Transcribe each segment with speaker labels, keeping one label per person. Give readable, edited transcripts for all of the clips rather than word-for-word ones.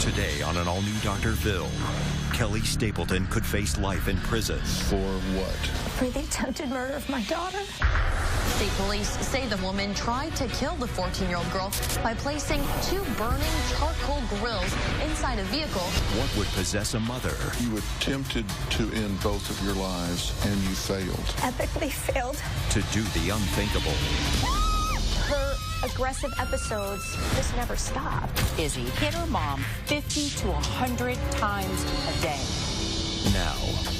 Speaker 1: Today on an all-new Dr. Phil, Kelly Stapleton could face life in prison.
Speaker 2: For what?
Speaker 3: For the attempted murder of my daughter.
Speaker 4: State police say the woman tried to kill the 14-year-old girl by placing 2 burning charcoal grills inside a vehicle.
Speaker 1: What would possess a mother?
Speaker 2: You attempted to end both of your lives, and you failed.
Speaker 3: Epically failed.
Speaker 1: To do the unthinkable.
Speaker 3: Her aggressive episodes just never stopped.
Speaker 5: Izzy hit her mom 50 to 100 times a day.
Speaker 1: Now,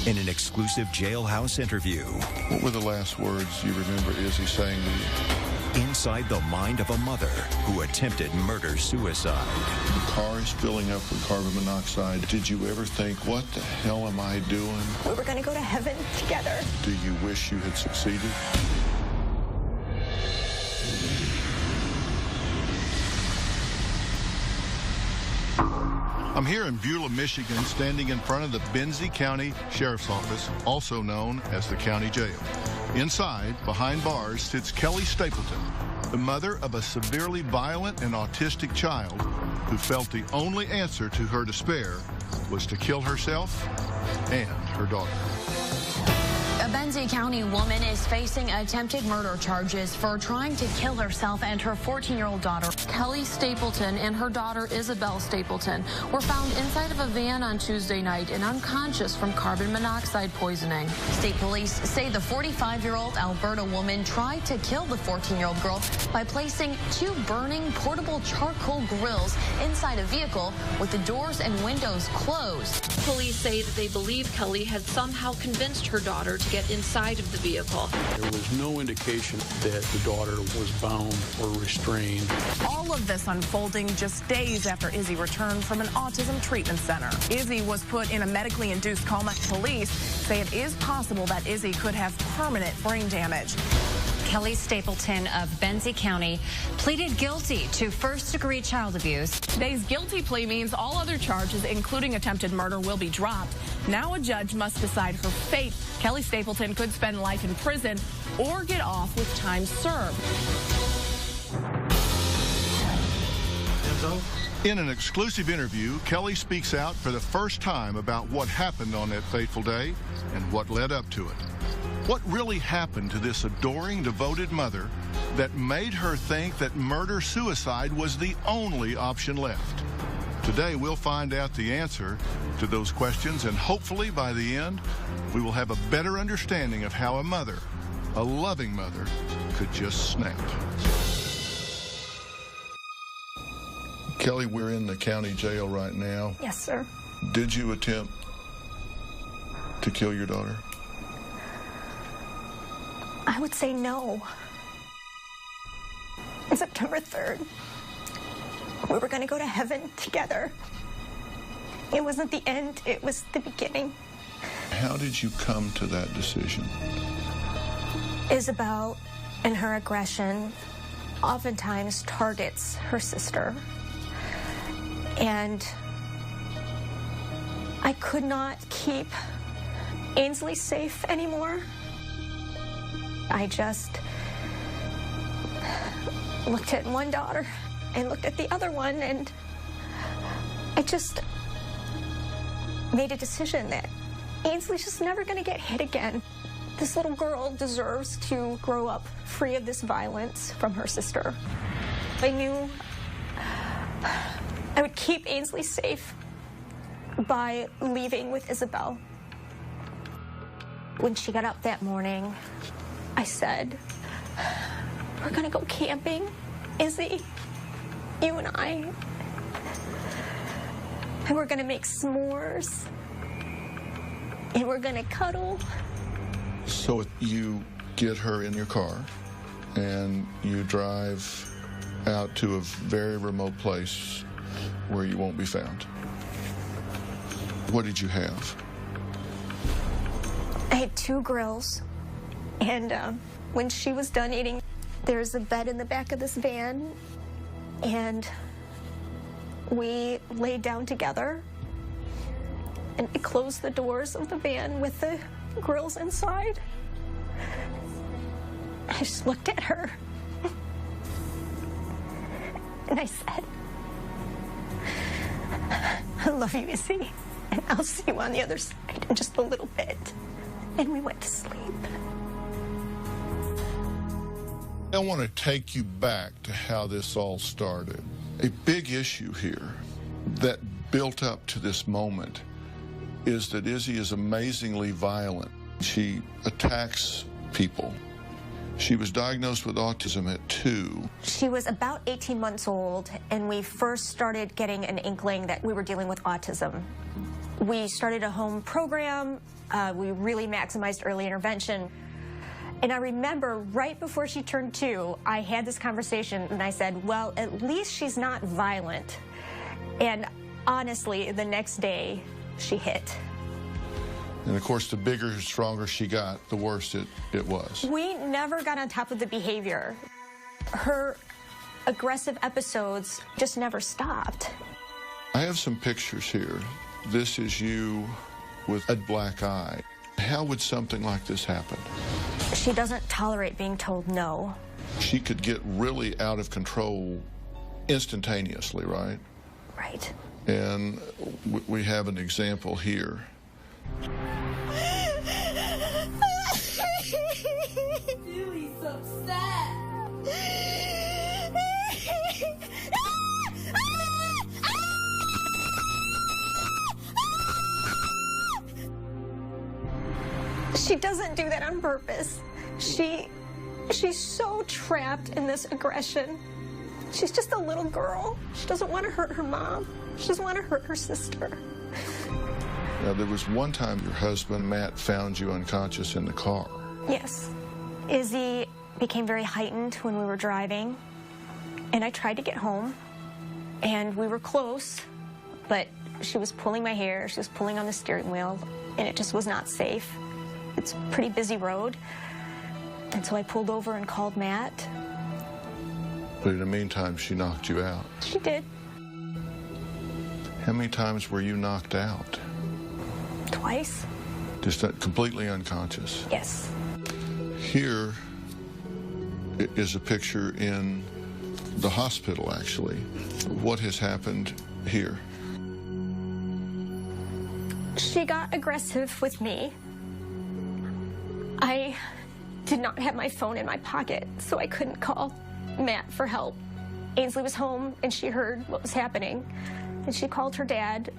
Speaker 1: in an exclusive jailhouse interview.
Speaker 2: What were the last words you remember Izzy saying to you?
Speaker 1: Inside the mind of a mother who attempted murder-suicide.
Speaker 2: The car is filling up with carbon monoxide. Did you ever think, what the hell am I doing?
Speaker 3: We were going to go to heaven together.
Speaker 2: Do you wish you had succeeded? I'm here in Beulah, Michigan, standing in front of the Benzie County Sheriff's Office, also known as the county jail. Inside, behind bars, sits Kelly Stapleton, the mother of a severely violent and autistic child who felt the only answer to her despair was to kill herself and her daughter.
Speaker 4: A Benzie County woman is facing attempted murder charges for trying to kill herself and her 14-year-old daughter. Kelly Stapleton and her daughter Isabel Stapleton were found inside of a van on Tuesday night and unconscious from carbon monoxide poisoning. State police say the 45-year-old Alberta woman tried to kill the 14-year-old girl by placing 2 burning portable charcoal grills inside a vehicle with the doors and windows closed.
Speaker 6: Police say that they believe Kelly had somehow convinced her daughter to get inside of the vehicle.
Speaker 7: There was no indication that the daughter was bound or restrained.
Speaker 8: All of this unfolding just days after Izzy returned from an autism treatment center. Izzy was put in a medically induced coma. Police say it is possible that Izzy could have permanent brain damage.
Speaker 9: Kelly Stapleton of Benzie County pleaded guilty to first-degree child abuse.
Speaker 8: Today's guilty plea means all other charges, including attempted murder, will be dropped. Now a judge must decide her fate. Kelly Stapleton could spend life in prison or get off with time served.
Speaker 2: In an exclusive interview, Kelly speaks out for the first time about what happened on that fateful day and what led up to it. What really happened to this adoring, devoted mother that made her think that murder-suicide was the only option left? Today, we'll find out the answer to those questions, and hopefully by the end, we will have a better understanding of how a mother, a loving mother, could just snap. Kelly, we're in the county jail right now.
Speaker 3: Yes, sir.
Speaker 2: Did you attempt to kill your daughter?
Speaker 3: I would say no. On September 3rd, we were going to go to heaven together. It wasn't the end, it was the beginning.
Speaker 2: How did you come to that decision?
Speaker 3: Isabel, in her aggression, oftentimes targets her sister. And I could not keep Ainsley safe anymore. I just looked at one daughter and looked at the other one, and I just made a decision that Ainsley's just never going to get hit again. This little girl deserves to grow up free of this violence from her sister. I knew I would keep Ainsley safe by leaving with Isabel. When she got up that morning, I said, we're gonna go camping, Izzy, you and I, and we're gonna make s'mores, and we're gonna cuddle.
Speaker 2: So you get her in your car, and you drive out to a very remote place where you won't be found. What did you have?
Speaker 3: I had 2 grills, and when she was done eating, there's a bed in the back of this van, and we laid down together, and I closed the doors of the van with the grills inside. I just looked at her, and I said, I love you, Izzy. And I'll see you on the other side in just a little bit. And we went to sleep.
Speaker 2: I want to take you back to how this all started. A big issue here that built up to this moment is that Izzy is amazingly violent. She attacks people. She was diagnosed with autism at 2.
Speaker 3: She was about 18 months old, and we first started getting an inkling that we were dealing with autism. We started a home program. We really maximized early intervention. And I remember right before she turned 2, I had this conversation, and I said, well, at least she's not violent. And honestly, the next day, she hit.
Speaker 2: And of course, the bigger and stronger she got, the worse it was.
Speaker 3: We never got on top of the behavior. Her aggressive episodes just never stopped.
Speaker 2: I have some pictures here. This is you with a black eye. How would something like this happen?
Speaker 3: She doesn't tolerate being told no.
Speaker 2: She could get really out of control instantaneously, right?
Speaker 3: Right.
Speaker 2: And we have an example here.
Speaker 10: Billy's upset.
Speaker 3: She doesn't do that on purpose. She's so trapped in this aggression. She's just a little girl. She doesn't want to hurt her mom. She doesn't want to hurt her sister.
Speaker 2: Now, there was one time your husband, Matt, found you unconscious in the car.
Speaker 3: Yes. Izzy became very heightened when we were driving, and I tried to get home, and we were close, but she was pulling my hair, she was pulling on the steering wheel, and it just was not safe. It's a pretty busy road, and so I pulled over and called Matt.
Speaker 2: But in the meantime, she knocked you out.
Speaker 3: She did.
Speaker 2: How many times were you knocked out?
Speaker 3: Twice.
Speaker 2: Just completely unconscious?
Speaker 3: Yes.
Speaker 2: Here is a picture in the hospital, actually. What has happened here?
Speaker 3: She got aggressive with me. I did not have my phone in my pocket, so I couldn't call Matt for help. Ainsley was home, and she heard what was happening, and she called her dad,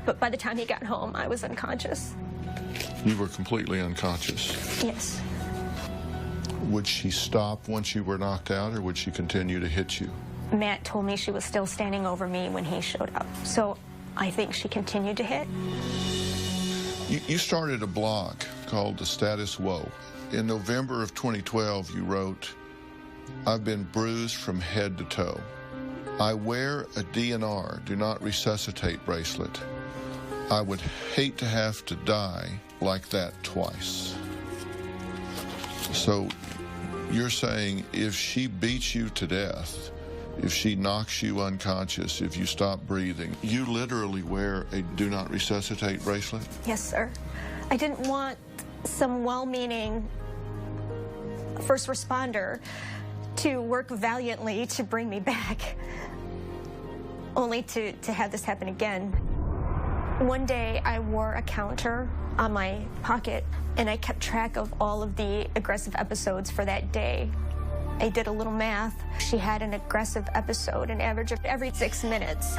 Speaker 3: but by the time he got home, I was unconscious.
Speaker 2: You were completely unconscious?
Speaker 3: Yes.
Speaker 2: Would she stop once you were knocked out, or would she continue to hit you?
Speaker 3: Matt told me she was still standing over me when he showed up, so I think she continued to hit.
Speaker 2: You started a blog called The Status Woe. In November of 2012, you wrote, "I've been bruised from head to toe. I wear a DNR, do not resuscitate bracelet. I would hate to have to die like that twice." So you're saying if she beats you to death, if she knocks you unconscious, if you stop breathing, you literally wear a do not resuscitate bracelet?
Speaker 3: Yes, sir. I didn't want some well-meaning first responder to work valiantly to bring me back, only to have this happen again. One day I wore a counter on my pocket, and I kept track of all of the aggressive episodes for that day. I did a little math. She had an aggressive episode, an average of every 6 minutes.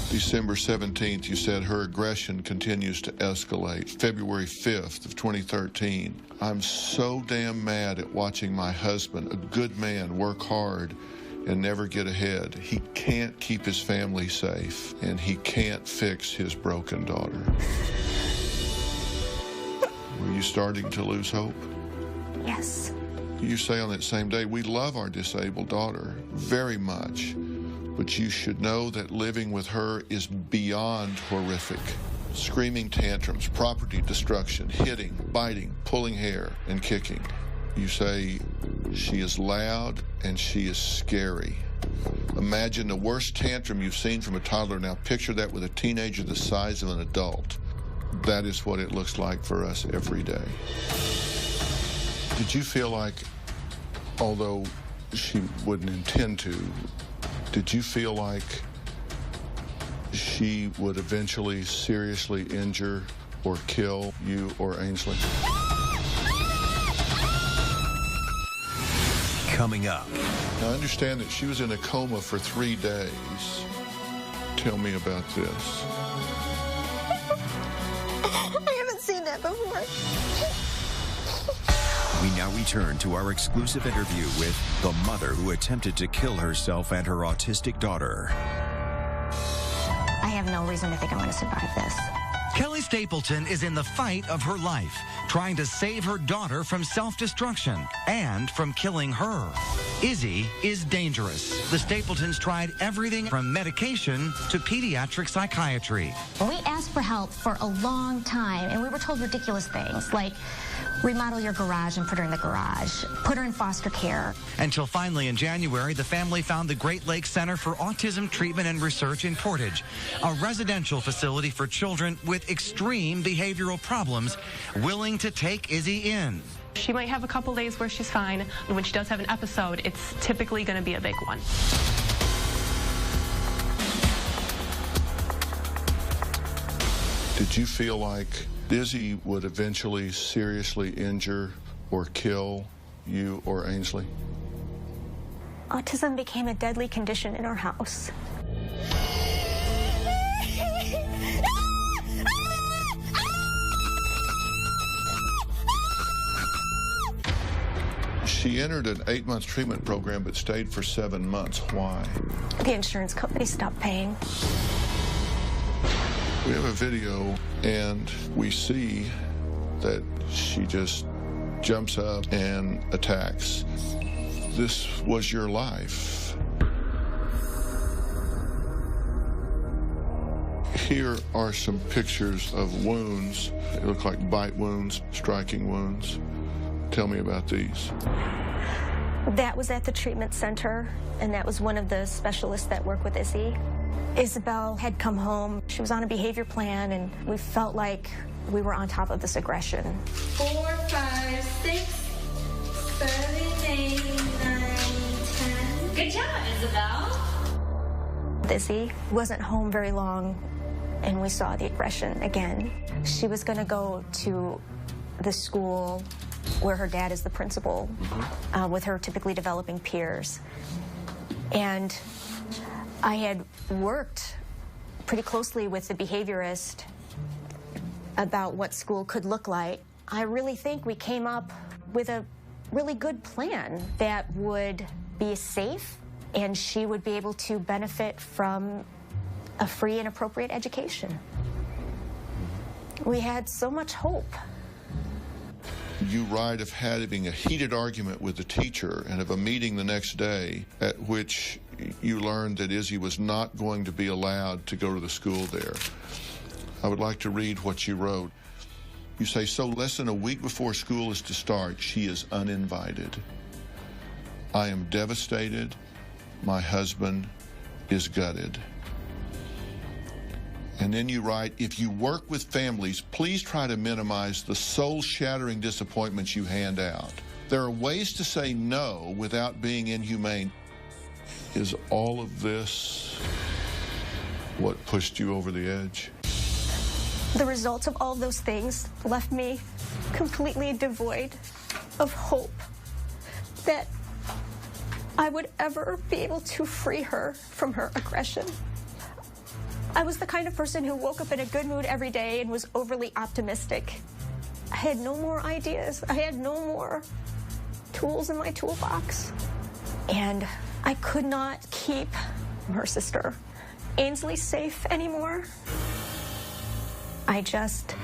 Speaker 2: December 17th, you said her aggression continues to escalate. February 5th of 2013, "I'm so damn mad at watching my husband, a good man, work hard and never get ahead. He can't keep his family safe, and he can't fix his broken daughter." Were you starting to lose hope?
Speaker 3: Yes.
Speaker 2: You say on that same day, "We love our disabled daughter very much, but you should know that living with her is beyond horrific. Screaming tantrums, property destruction, hitting, biting, pulling hair, and kicking." You say, "She is loud and she is scary." Imagine the worst tantrum you've seen from a toddler. Now picture that with a teenager the size of an adult. That is what it looks like for us every day. Did you feel like, although she wouldn't intend to, Did you feel like she would eventually seriously injure or kill you or Ainsley?
Speaker 1: Coming up.
Speaker 2: Now, I understand that she was in a coma for 3 days. Tell me about this.
Speaker 3: I haven't seen that before.
Speaker 1: We now return to our exclusive interview with the mother who attempted to kill herself and her autistic daughter.
Speaker 3: I have no reason to think I'm going to survive this.
Speaker 11: Kelly Stapleton is in the fight of her life, trying to save her daughter from self-destruction and from killing her. Izzy is dangerous. The Stapletons tried everything from medication to pediatric psychiatry.
Speaker 12: We asked for help for a long time, and we were told ridiculous things like remodel your garage and put her in the garage, put her in foster care.
Speaker 11: Until finally in January, the family found the Great Lakes Center for Autism Treatment and Research in Portage, a residential facility for children with extreme behavioral problems, willing to take Izzy in.
Speaker 13: She might have a couple days where she's fine, and when she does have an episode, it's typically going to be a big one.
Speaker 2: Did you feel like Izzy would eventually seriously injure or kill you or Ainsley?
Speaker 3: Autism became a deadly condition in our house.
Speaker 2: She entered an 8-month treatment program but stayed for 7 months. Why?
Speaker 3: The insurance company stopped paying.
Speaker 2: We have a video, and we see that she just jumps up and attacks. This was your life. Here are some pictures of wounds. They look like bite wounds, striking wounds. Tell me about these.
Speaker 3: That was at the treatment center, and that was one of the specialists that work with Izzy. Isabel had come home. She was on a behavior plan, and we felt like we were on top of this aggression.
Speaker 10: 4, 5, 6, 7, 8, 9, 10.
Speaker 12: Good job, Isabel.
Speaker 3: Izzy wasn't home very long, and we saw the aggression again. She was going to go to the school where her dad is the principal, with her typically developing peers. And I had worked pretty closely with the behaviorist about what school could look like. I really think we came up with a really good plan that would be safe, and she would be able to benefit from a free and appropriate education. We had so much hope.
Speaker 2: You write of having a heated argument with the teacher and of a meeting the next day at which you learned that Izzy was not going to be allowed to go to the school there. I would like to read what you wrote. You say, so less than a week before school is to start, she is uninvited. I am devastated. My husband is gutted. And then you write, if you work with families, please try to minimize the soul-shattering disappointments you hand out. There are ways to say no without being inhumane. Is all of this what pushed you over the edge?
Speaker 3: The results of all of those things left me completely devoid of hope that I would ever be able to free her from her aggression. I was the kind of person who woke up in a good mood every day and was overly optimistic. I had no more ideas. I had no more tools in my toolbox. And I could not keep her sister, Ainsley, safe anymore. I just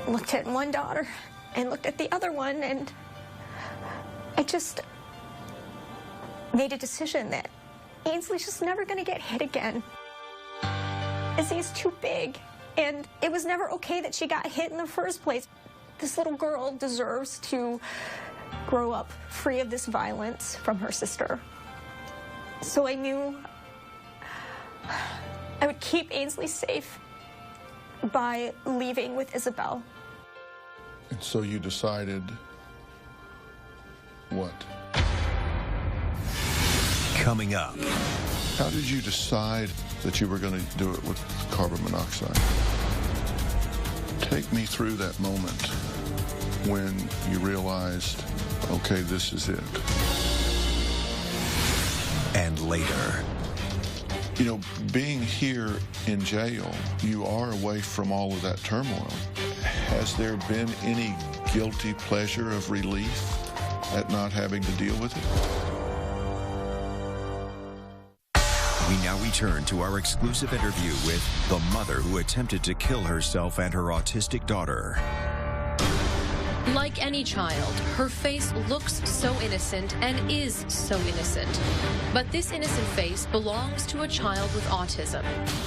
Speaker 3: looked at one daughter and looked at the other one, and I just made a decision that Ainsley's just never going to get hit again. Izzy's too big, and it was never okay that she got hit in the first place. This little girl deserves to grow up free of this violence from her sister. So I knew I would keep Ainsley safe by leaving with Isabel.
Speaker 2: And so you decided what?
Speaker 1: Coming up.
Speaker 2: How did you decide that you were going to do it with carbon monoxide? Take me through that moment when you realized, okay, this is it.
Speaker 1: And later.
Speaker 2: You know, being here in jail, you are away from all of that turmoil. Has there been any guilty pleasure of relief at not having to deal with it?
Speaker 1: We now return to our exclusive interview with the mother who attempted to kill herself and her autistic daughter.
Speaker 6: Like any child, her face looks so innocent and is so innocent. But this innocent face belongs to a child with autism.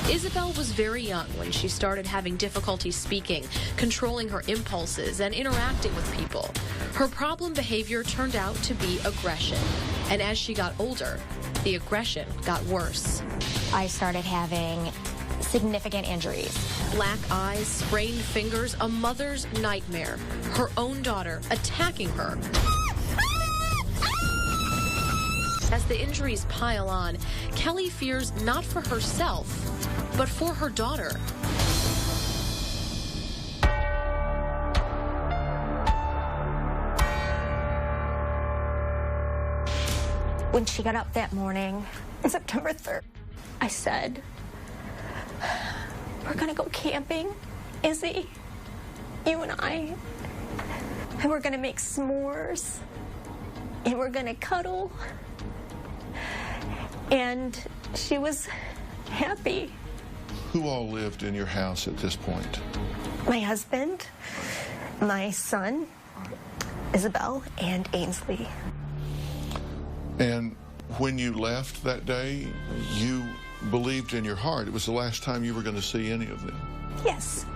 Speaker 6: Isabel was very young when she started having difficulty speaking, controlling her impulses, and interacting with people. Her problem behavior turned out to be aggression. And as she got older, the aggression got worse.
Speaker 12: I started having significant injuries.
Speaker 6: Black eyes, sprained fingers, a mother's nightmare. Her own daughter attacking her. As the injuries pile on, Kelly fears not for herself, but for her daughter.
Speaker 3: When she got up that morning, September 3rd, I said, we're gonna go camping, Izzy, you and I, and we're gonna make s'mores, and we're gonna cuddle. And she was happy.
Speaker 2: Who all lived in your house at this point?
Speaker 3: My husband, my son, Isabel, and Ainsley.
Speaker 2: And when you left that day, you believed in your heart it was the last time you were going to see any of them.
Speaker 3: Yes.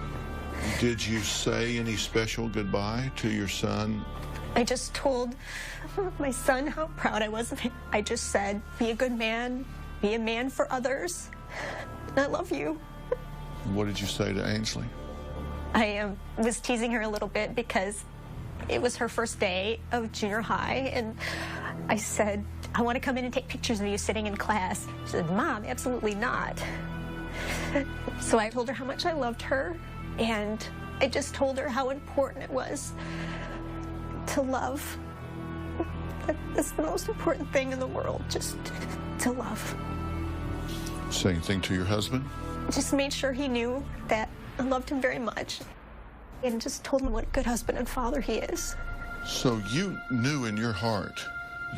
Speaker 2: Did you say any special goodbye to your son?
Speaker 3: I just told my son how proud I was of him. I just said, be a good man, be a man for others, and I love you.
Speaker 2: What did you say to Ainsley?
Speaker 3: I was teasing her a little bit because it was her first day of junior high, and I said, I want to come in and take pictures of you sitting in class. She said, Mom, absolutely not. So I told her how much I loved her, and I just told her how important it was to love. That's the most important thing in the world, just to love.
Speaker 2: Say anything to your husband?
Speaker 3: Just made sure he knew that I loved him very much, and just told him what a good husband and father he is.
Speaker 2: So you knew in your heart,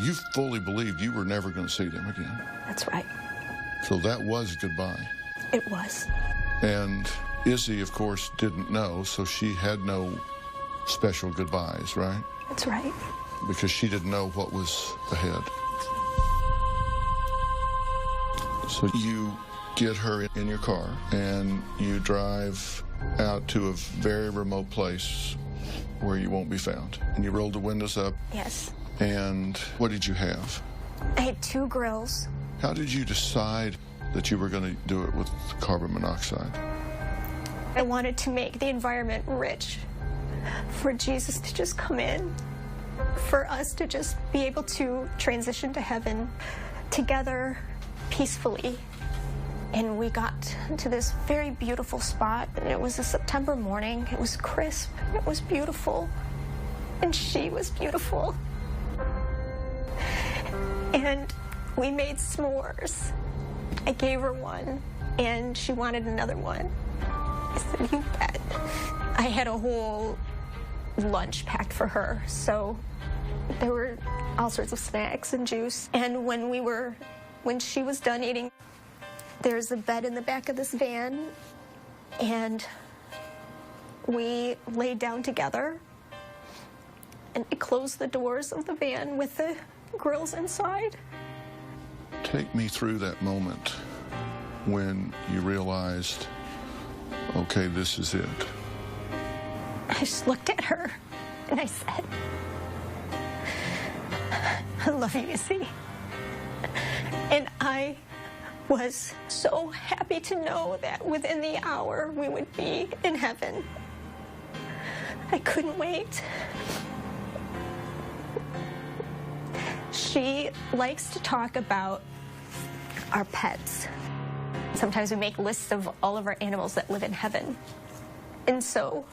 Speaker 2: you fully believed you were never going to see them again.
Speaker 3: That's right.
Speaker 2: So that was goodbye.
Speaker 3: It was.
Speaker 2: And Izzy, of course, didn't know, so she had no special goodbyes, right?
Speaker 3: That's right.
Speaker 2: Because she didn't know what was ahead. So you get her in your car and you drive out to a very remote place where you won't be found. And you rolled the windows up.
Speaker 3: Yes.
Speaker 2: And what did you have?
Speaker 3: I had 2 grills.
Speaker 2: How did you decide that you were going to do it with carbon monoxide?
Speaker 3: I wanted to make the environment rich for Jesus to just come in, for us to just be able to transition to heaven together peacefully. And we got to this very beautiful spot, and it was a September morning. It was crisp, it was beautiful, and she was beautiful. And we made s'mores. I gave her one, and she wanted another one. I said, you bet. I had a whole lunch packed for her, so there were all sorts of snacks and juice. And when she was done eating, there's a bed in the back of this van, and we laid down together, and I closed the doors of the van with the grills inside.
Speaker 2: Take me through that moment when you realized, okay, this is it.
Speaker 3: I just looked at her and I said, I love you, Izzy. And I was so happy to know that within the hour we would be in heaven. I couldn't wait. She likes to talk about our pets. Sometimes we make lists of all of our animals that live in heaven. And so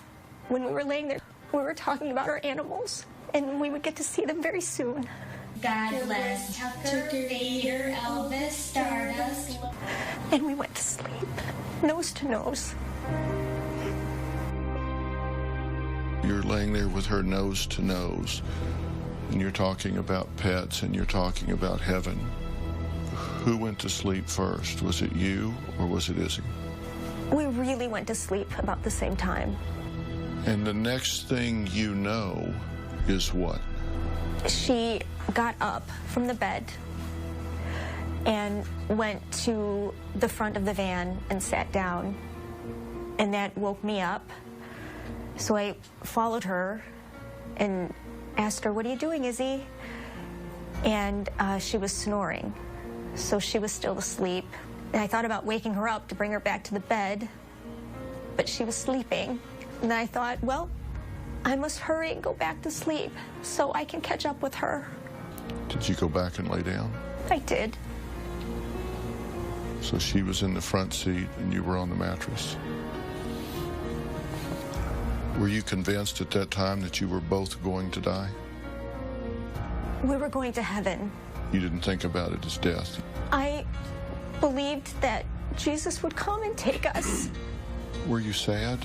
Speaker 3: when we were laying there, we were talking about our animals, and we would get to see them very soon.
Speaker 10: God bless Tucker, Vader, Elvis, Stardust.
Speaker 3: And we went to sleep, nose to nose.
Speaker 2: You're laying there with her nose to nose, and you're talking about pets, and you're talking about heaven. Who went to sleep first? Was it you, or was it Izzy?
Speaker 3: We really went to sleep about the same time.
Speaker 2: And the next thing you know is what?
Speaker 3: She got up from the bed and went to the front of the van and sat down, and that woke me up. So I followed her and asked her, "What are you doing, Izzy?" And she was snoring, so she was still asleep. And I thought about waking her up to bring her back to the bed, but she was sleeping. And I thought, well, I must hurry and go back to sleep so I can catch up with her.
Speaker 2: Did you go back and lay down?
Speaker 3: I did.
Speaker 2: So she was in the front seat and you were on the mattress. Were you convinced at that time that you were both going to die?
Speaker 3: We were going to heaven.
Speaker 2: You didn't think about it as death?
Speaker 3: I believed that Jesus would come and take us.
Speaker 2: Were you sad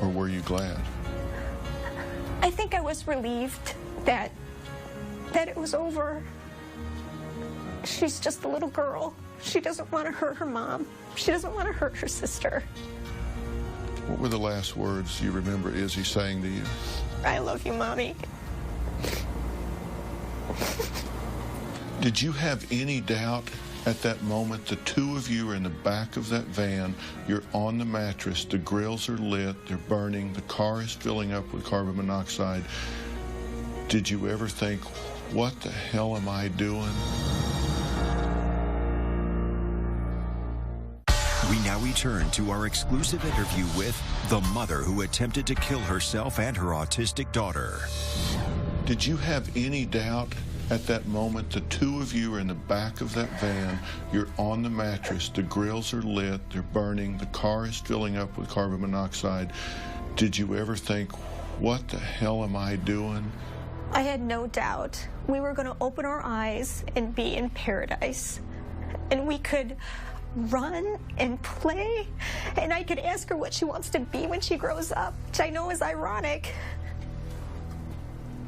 Speaker 2: or were you glad?
Speaker 3: I think I was relieved that it was over. She's just a little girl. She doesn't want to hurt her mom. She doesn't want to hurt her sister.
Speaker 2: What were the last words you remember Izzy saying to you?
Speaker 3: I love you, Mommy.
Speaker 2: Did you have any doubt at that moment? The two of you are in the back of that van. You're on the mattress. The grills are lit. They're burning. The car is filling up with carbon monoxide. Did you ever think, what the hell am I doing?
Speaker 1: We now return to our exclusive interview with the mother who attempted to kill herself and her autistic daughter.
Speaker 2: Did you have any doubt at that moment? The two of you are in the back of that van. You're on the mattress. The grills are lit. They're burning. The car is filling up with carbon monoxide. Did you ever think, what the hell am I doing?
Speaker 3: I had no doubt we were going to open our eyes and be in paradise. And we could run and play, and I could ask her what she wants to be when she grows up, which I know is ironic.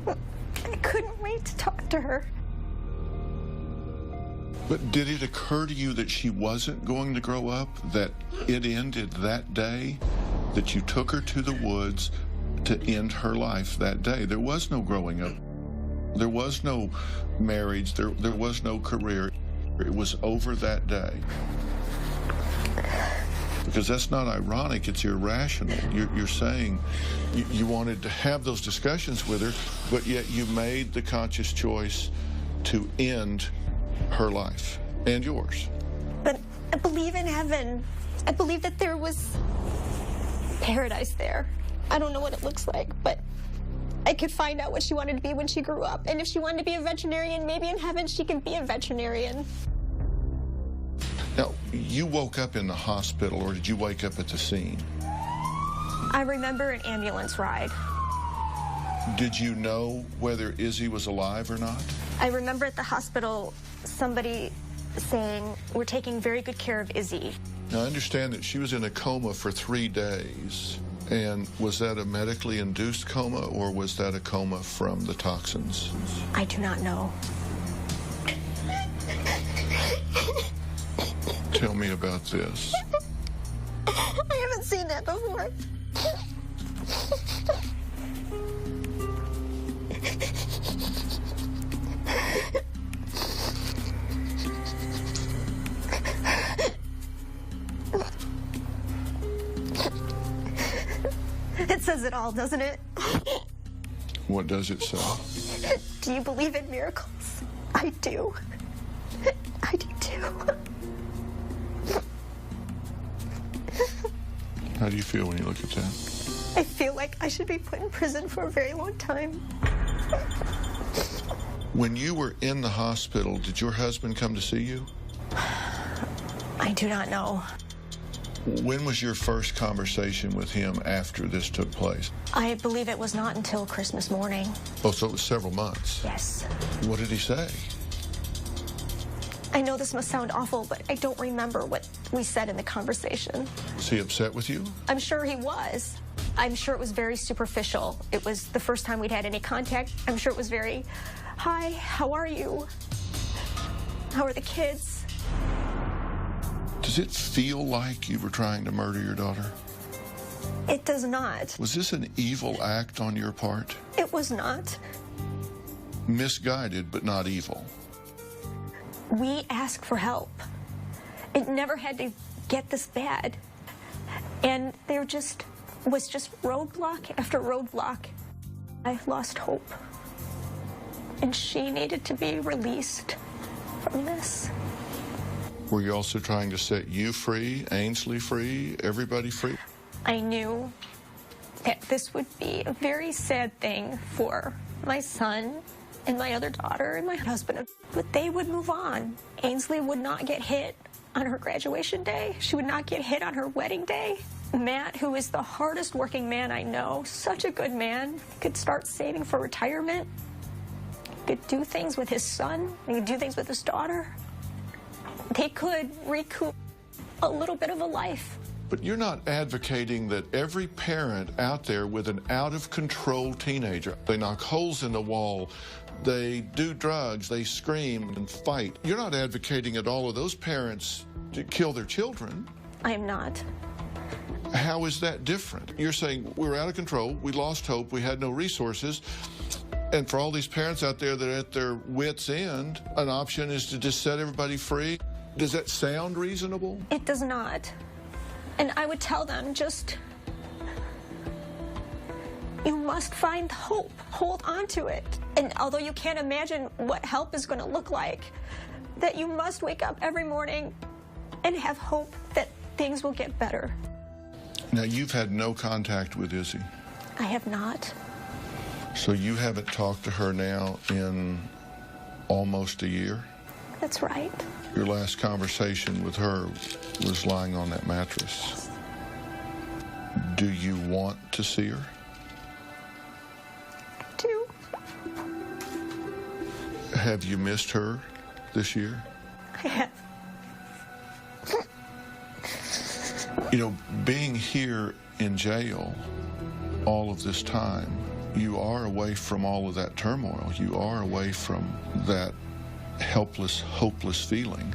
Speaker 3: I couldn't wait to talk to her.
Speaker 2: But did it occur to you that she wasn't going to grow up, that it ended that day, that you took her to the woods to end her life that day? There was no growing up. There was no marriage. There was no career. It was over that day. Because that's not ironic, it's irrational. You're saying you wanted to have those discussions with her, but yet you made the conscious choice to end her life and yours.
Speaker 3: But I believe in heaven. I believe that there was paradise there. I don't know what it looks like, but I could find out what she wanted to be when she grew up. And if she wanted to be a veterinarian, maybe in heaven she can be a veterinarian.
Speaker 2: Now, you woke up in the hospital, or did you wake up at the scene?
Speaker 3: I remember an ambulance ride.
Speaker 2: Did you know whether Izzy was alive or not?
Speaker 3: I remember at the hospital somebody saying, "We're taking very good care of Izzy."
Speaker 2: Now, I understand that she was in a coma for 3 days. And was that a medically induced coma, or was that a coma from the toxins?
Speaker 3: I do not know.
Speaker 2: Tell me about this.
Speaker 3: I haven't seen that before. It says it all, doesn't it?
Speaker 2: What does it say?
Speaker 3: Do you believe in miracles? I do. I do too.
Speaker 2: How do you feel when you look at that?
Speaker 3: I feel like I should be put in prison for a very long time.
Speaker 2: When you were in the hospital, did your husband come to see you?
Speaker 3: I do not know.
Speaker 2: When was your first conversation with him after this took place?
Speaker 3: I believe it was not until Christmas morning.
Speaker 2: Oh, so it was several months?
Speaker 3: Yes.
Speaker 2: What did he say?
Speaker 3: I know this must sound awful, but I don't remember what we said in the conversation.
Speaker 2: Was he upset with you?
Speaker 3: I'm sure he was. I'm sure it was very superficial. It was the first time we'd had any contact. I'm sure it was very, hi, how are you? How are the kids?
Speaker 2: Does it feel like you were trying to murder your daughter?
Speaker 3: It does not.
Speaker 2: Was this an evil act on your part?
Speaker 3: It was not.
Speaker 2: Misguided, but not evil.
Speaker 3: We asked for help. It never had to get this bad. And there was just roadblock after roadblock. I lost hope. And she needed to be released from this.
Speaker 2: Were you also trying to set you free, Ainsley free, everybody free?
Speaker 3: I knew that this would be a very sad thing for my son and my other daughter and my husband, but they would move on. Ainsley would not get hit on her graduation day. She would not get hit on her wedding day. Matt, who is the hardest working man I know, such a good man, could start saving for retirement, could do things with his son, he could do things with his daughter. They could recoup a little bit of a life.
Speaker 2: But you're not advocating that every parent out there with an out-of-control teenager, they knock holes in the wall, they do drugs, they scream and fight. You're not advocating that all of those parents to kill their children.
Speaker 3: I am not.
Speaker 2: How is that different? You're saying we were out of control, we lost hope, we had no resources, and for all these parents out there that are at their wits' end, an option is to just set everybody free. Does that sound reasonable?
Speaker 3: It does not. And I would tell them, just, you must find hope. Hold on to it. And although you can't imagine what help is going to look like, that you must wake up every morning and have hope that things will get better.
Speaker 2: Now, you've had no contact with Izzy.
Speaker 3: I have not.
Speaker 2: So you haven't talked to her now in almost a year?
Speaker 3: That's right.
Speaker 2: Your last conversation with her was lying on that mattress. Do you want to see her?
Speaker 3: I do.
Speaker 2: Have you missed her this year?
Speaker 3: I have.
Speaker 2: You know, being here in jail all of this time, you are away from all of that turmoil. You are away from that helpless, hopeless feeling.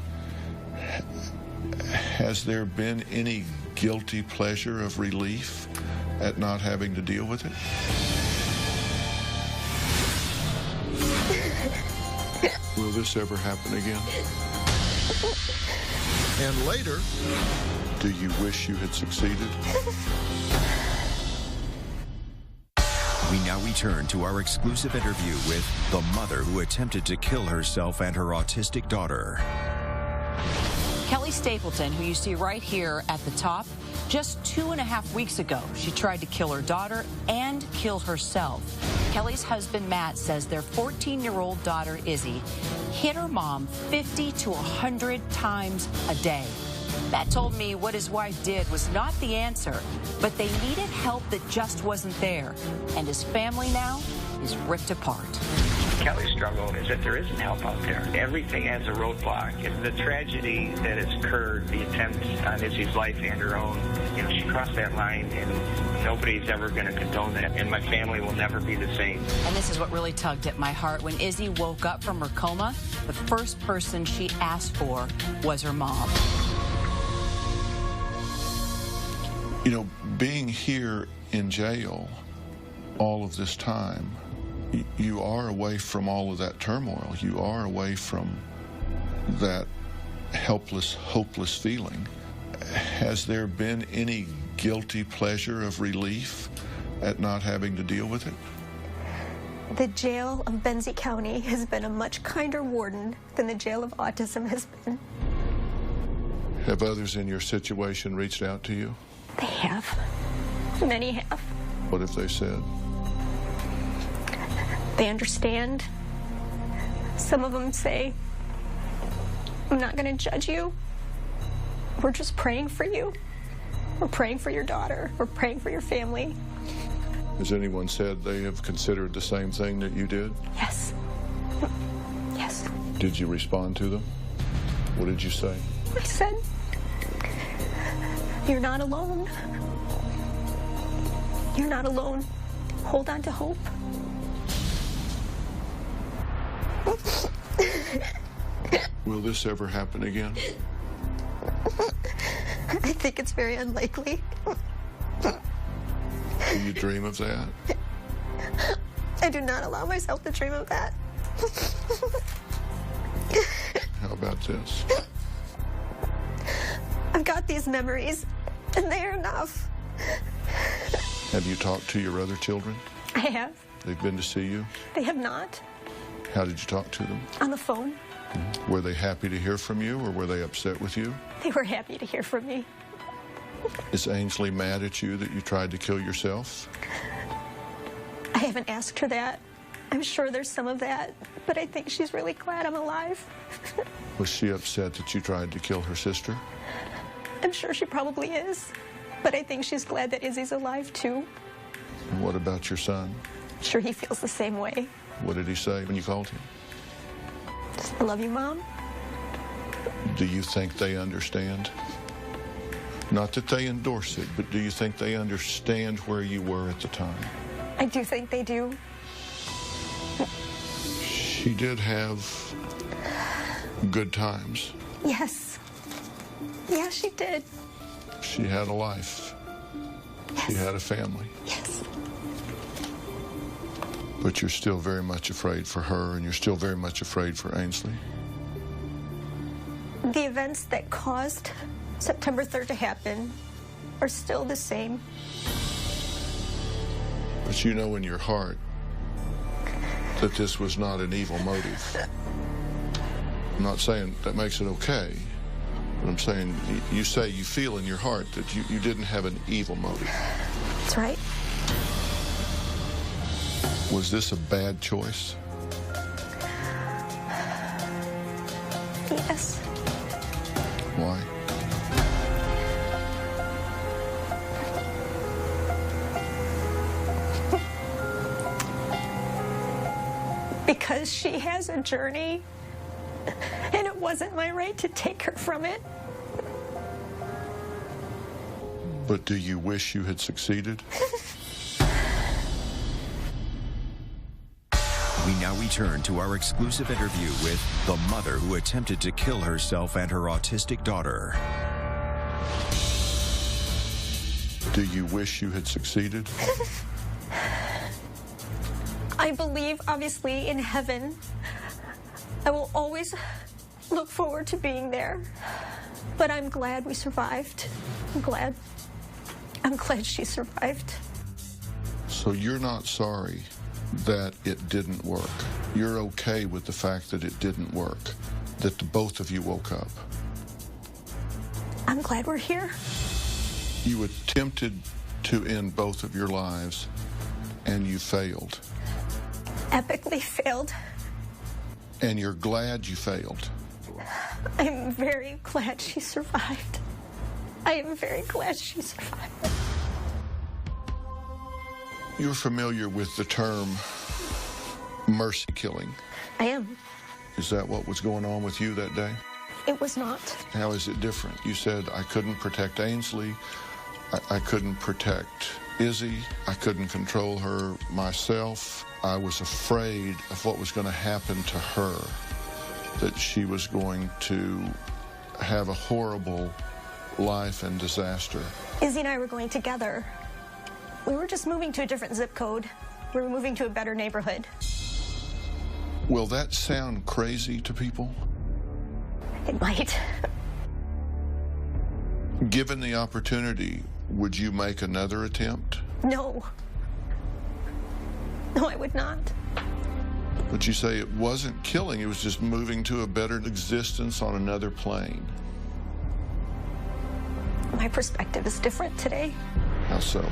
Speaker 2: Has there been any guilty pleasure of relief at not having to deal with it? Will this ever happen again? And later, do you wish you had succeeded?
Speaker 1: We now return to our exclusive interview with the mother who attempted to kill herself and her autistic daughter.
Speaker 5: Kelly Stapleton, who you see right here at the top, just 2.5 weeks ago, she tried to kill her daughter and kill herself. Kelly's husband, Matt, says their 14-year-old daughter, Izzy, hit her mom 50 to 100 times a day. Matt told me what his wife did was not the answer, but they needed help that just wasn't there. And his family now is ripped apart.
Speaker 14: Kelly's struggle is that there isn't help out there. Everything has a roadblock. The tragedy that has occurred, the attempt on Izzy's life and her own, you know, she crossed that line, and nobody's ever going to condone that, and my family will never be the same.
Speaker 5: And this is what really tugged at my heart. When Izzy woke up from her coma, the first person she asked for was her mom.
Speaker 2: You know, being here in jail all of this time, you are away from all of that turmoil. You are away from that helpless, hopeless feeling. Has there been any guilty pleasure of relief at not having to deal with it?
Speaker 3: The jail of Benzie County has been a much kinder warden than the jail of autism has been.
Speaker 2: Have others in your situation reached out to you?
Speaker 3: They have. Many have.
Speaker 2: What have they said?
Speaker 3: They understand. Some of them say, I'm not going to judge you. We're just praying for you. We're praying for your daughter. We're praying for your family.
Speaker 2: Has anyone said they have considered the same thing that you did?
Speaker 3: Yes. Yes.
Speaker 2: Did you respond to them? What did you say?
Speaker 3: I said, you're not alone. You're not alone. Hold on to hope.
Speaker 2: Will this ever happen again?
Speaker 3: I think it's very unlikely.
Speaker 2: Do you dream of that?
Speaker 3: I do not allow myself to dream of that.
Speaker 2: How about this?
Speaker 3: I've got these memories, and they are enough.
Speaker 2: Have you talked to your other children?
Speaker 3: I have.
Speaker 2: They've been to see you?
Speaker 3: They have not.
Speaker 2: How did you talk to them?
Speaker 3: On the phone.
Speaker 2: Were they happy to hear from you, or were they upset with you?
Speaker 3: They were happy to hear from me.
Speaker 2: Is Ainsley mad at you that you tried to kill yourself?
Speaker 3: I haven't asked her that. I'm sure there's some of that, but I think she's really glad I'm alive.
Speaker 2: Was she upset that you tried to kill her sister?
Speaker 3: I'm sure she probably is, but I think she's glad that Izzy's alive too.
Speaker 2: And what about your son?
Speaker 3: I'm sure he feels the same way.
Speaker 2: What did he say when you called him?
Speaker 3: I love you, Mom.
Speaker 2: Do you think they understand? Not that they endorse it, but do you think they understand where you were at the time?
Speaker 3: I do think they do.
Speaker 2: She did have good times.
Speaker 3: Yes. Yes, she did.
Speaker 2: She had a life. Yes. She had a family.
Speaker 3: Yes.
Speaker 2: But you're still very much afraid for her, and you're still very much afraid for Ainsley.
Speaker 3: The events that caused September 3rd to happen are still the same.
Speaker 2: But you know in your heart that this was not an evil motive. I'm not saying that makes it okay, but I'm saying you say you feel in your heart that you didn't have an evil motive.
Speaker 3: That's right.
Speaker 2: Was this a bad choice?
Speaker 3: Yes.
Speaker 2: Why?
Speaker 3: Because she has a journey, and it wasn't my right to take her from it.
Speaker 2: But do you wish you had succeeded?
Speaker 1: We now return to our exclusive interview with the mother who attempted to kill herself and her autistic daughter.
Speaker 2: Do you wish you had succeeded?
Speaker 3: I believe, obviously, in heaven. I will always look forward to being there. But I'm glad we survived. I'm glad she survived.
Speaker 2: So you're not sorry that it didn't work. You're okay with the fact that it didn't work, that the both of you woke up.
Speaker 3: I'm glad we're here.
Speaker 2: You attempted to end both of your lives, and you failed.
Speaker 3: Epically failed.
Speaker 2: And you're glad you failed.
Speaker 3: I'm very glad she survived. I am very glad she survived.
Speaker 2: You're familiar with the term mercy killing.
Speaker 3: I am.
Speaker 2: Is that what was going on with you that day?
Speaker 3: It was not.
Speaker 2: How is it different? You said, I couldn't protect Ainsley. I couldn't protect Izzy. I couldn't control her myself. I was afraid of what was going to happen to her, that she was going to have a horrible life and disaster.
Speaker 3: Izzy and I were going together. We were just moving to a different zip code. We were moving to a better neighborhood.
Speaker 2: Will that sound crazy to people?
Speaker 3: It might.
Speaker 2: Given the opportunity, would you make another attempt?
Speaker 3: No. No, I would not.
Speaker 2: But you say it wasn't killing, it was just moving to a better existence on another plane.
Speaker 3: My perspective is different today.
Speaker 2: How so?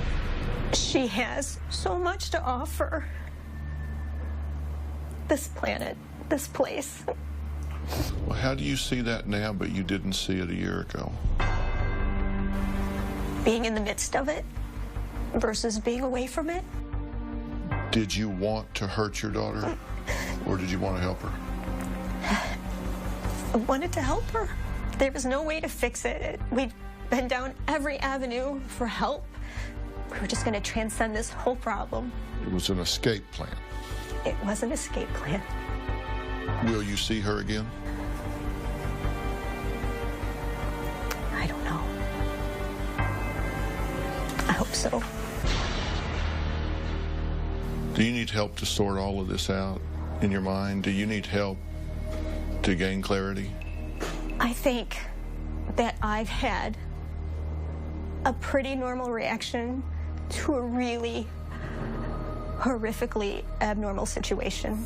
Speaker 3: She has so much to offer. this planet, this place.
Speaker 2: Well, how do you see that now, but you didn't see it a year ago?
Speaker 3: Being in the midst of it versus being away from it.
Speaker 2: Did you want to hurt your daughter, or did you want to help her?
Speaker 3: I wanted to help her. There was no way to fix it. We'd been down every avenue for help. We were just going to transcend this whole problem.
Speaker 2: It was an escape plan.
Speaker 3: It was an escape plan.
Speaker 2: Will you see her again?
Speaker 3: I don't know. I hope so.
Speaker 2: Do you need help to sort all of this out in your mind? Do you need help to gain clarity?
Speaker 3: I think that I've had a pretty normal reaction to a really horrifically abnormal situation.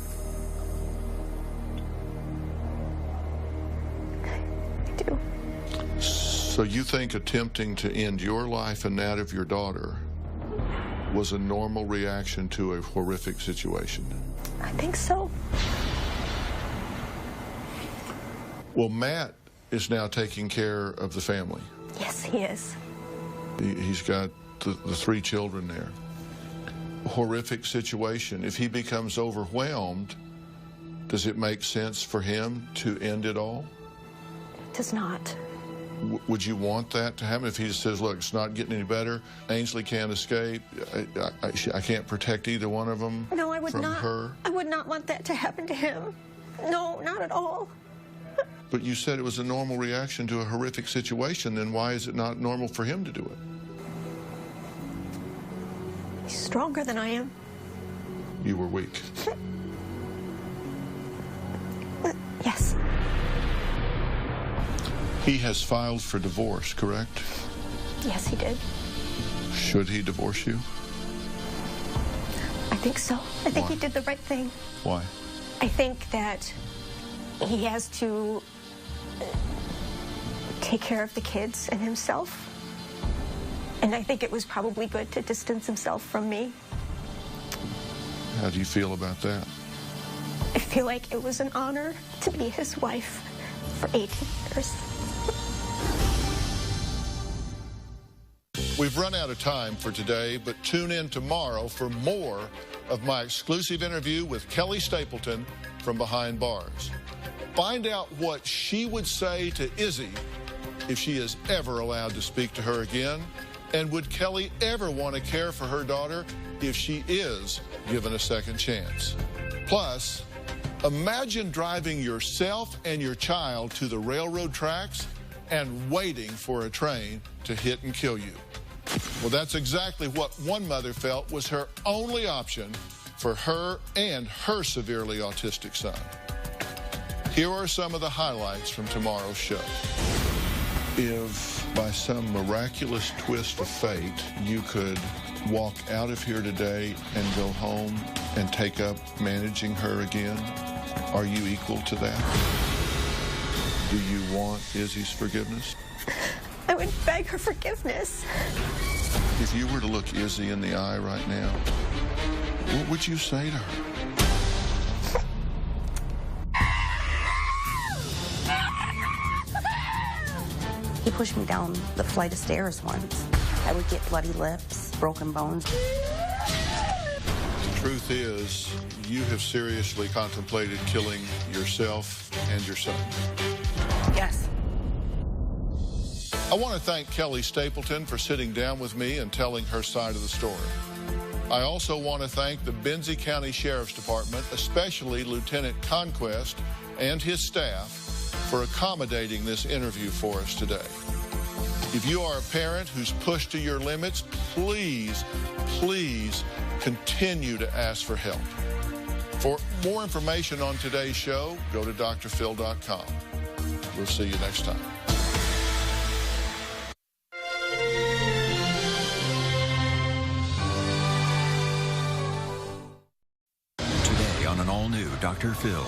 Speaker 3: I do.
Speaker 2: So you think attempting to end your life and that of your daughter was a normal reaction to a horrific situation?
Speaker 3: I think so.
Speaker 2: Well, Matt is now taking care of the family.
Speaker 3: Yes, he is.
Speaker 2: He's got the 3 children there. Horrific situation. If he becomes overwhelmed, does it make sense for him to end it all?
Speaker 3: It does not.
Speaker 2: Would you want that to happen? If he just says, look, it's not getting any better, Ainsley can't escape, I can't protect either one of them.
Speaker 3: No, I would
Speaker 2: from
Speaker 3: not.
Speaker 2: Her.
Speaker 3: I would not want that to happen to him. No, not at all.
Speaker 2: But you said it was a normal reaction to a horrific situation, then why is it not normal for him to do it?
Speaker 3: He's stronger than I am.
Speaker 2: You were weak.
Speaker 3: Yes.
Speaker 2: He has filed for divorce, correct?
Speaker 3: Yes, he did.
Speaker 2: Should he divorce you?
Speaker 3: I think so. I think
Speaker 2: Why?
Speaker 3: he did the right thing.
Speaker 2: Why?
Speaker 3: I think that he has to take care of the kids and himself. And I think it was probably good to distance himself from me.
Speaker 2: How do you feel about that?
Speaker 3: I feel like it was an honor to be his wife for 18 years.
Speaker 2: We've run out of time for today, but tune in tomorrow for more of my exclusive interview with Kelly Stapleton from Behind Bars. Find out what she would say to Izzy if she is ever allowed to speak to her again. And would Kelly ever want to care for her daughter if she is given a second chance? Plus, imagine driving yourself and your child to the railroad tracks and waiting for a train to hit and kill you. Well, that's exactly what one mother felt was her only option for her and her severely autistic son. Here are some of the highlights from tomorrow's show. If by some miraculous twist of fate you could walk out of here today and go home and take up managing her again, are you equal to that? Do you want Izzy's forgiveness?
Speaker 3: I would beg her forgiveness.
Speaker 2: If you were to look Izzy in the eye right now, what would you say to her?
Speaker 15: He pushed me down the flight of stairs once. I would get bloody lips, broken bones.
Speaker 2: The truth is, you have seriously contemplated killing yourself and your son.
Speaker 15: Yes.
Speaker 2: I want to thank Kelly Stapleton for sitting down with me and telling her side of the story. I also want to thank the Benzie County Sheriff's Department, especially Lieutenant Conquest and his staff, for accommodating this interview for us today. If you are a parent who's pushed to your limits, please, please continue to ask for help. For more information on today's show, go to drphil.com. We'll see you next time.
Speaker 1: Today on an all-new Dr. Phil.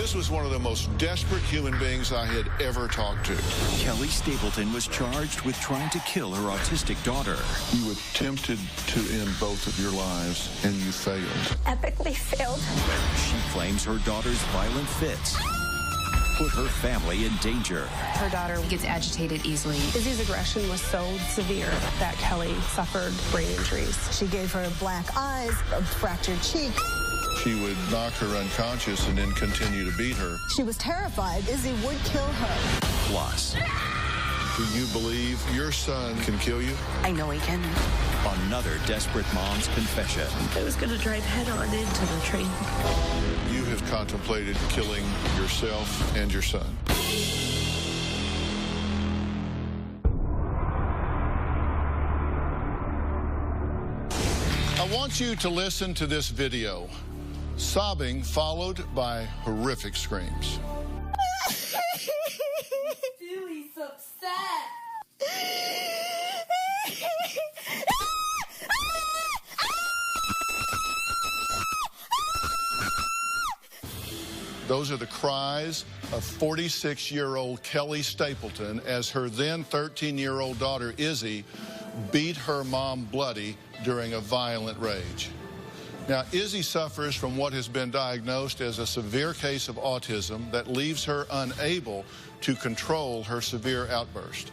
Speaker 2: This was one of the most desperate human beings I had ever talked to.
Speaker 1: Kelly Stapleton was charged with trying to kill her autistic daughter.
Speaker 2: You attempted to end both of your lives, and you failed.
Speaker 3: Epically failed.
Speaker 1: She claims her daughter's violent fits put her family in danger.
Speaker 8: Her daughter gets agitated easily.
Speaker 16: Izzy's aggression was so severe that Kelly suffered brain injuries. She gave her black eyes, a fractured cheek.
Speaker 2: She would knock her unconscious and then continue to beat her.
Speaker 16: She was terrified Izzy would kill her.
Speaker 1: Plus,
Speaker 2: do you believe your son can kill you?
Speaker 15: I know he can.
Speaker 1: Another desperate mom's confession.
Speaker 17: I was going to drive head-on into the train.
Speaker 2: You have contemplated killing yourself and your son. I want you to listen to this video. Sobbing followed by horrific screams.
Speaker 10: Billy's upset.
Speaker 2: Those are the cries of 46-year-old Kelly Stapleton as her then 13-year-old daughter Izzy beat her mom bloody during a violent rage. Now, Izzy suffers from what has been diagnosed as a severe case of autism that leaves her unable to control her severe outburst.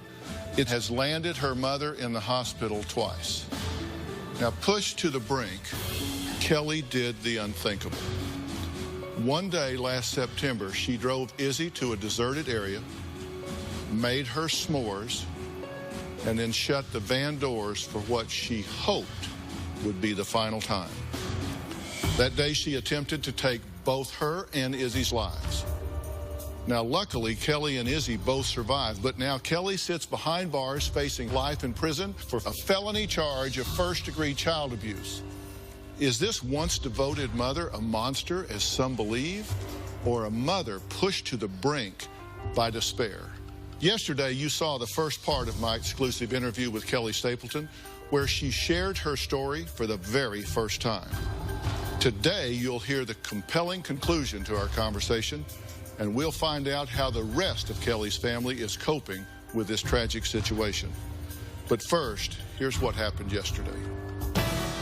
Speaker 2: It has landed her mother in the hospital twice. Now, pushed to the brink, Kelly did the unthinkable. One day last September, she drove Izzy to a deserted area, made her s'mores, and then shut the van doors for what she hoped would be the final time. That day, she attempted to take both her and Izzy's lives. Now, luckily, Kelly and Izzy both survived, but now Kelly sits behind bars facing life in prison for a felony charge of first-degree child abuse. Is this once devoted mother a monster, as some believe, or a mother pushed to the brink by despair? Yesterday, you saw the first part of my exclusive interview with Kelly Stapleton, where she shared her story for the very first time. Today, you'll hear the compelling conclusion to our conversation, and we'll find out how the rest of Kelly's family is coping with this tragic situation. But first, here's what happened yesterday.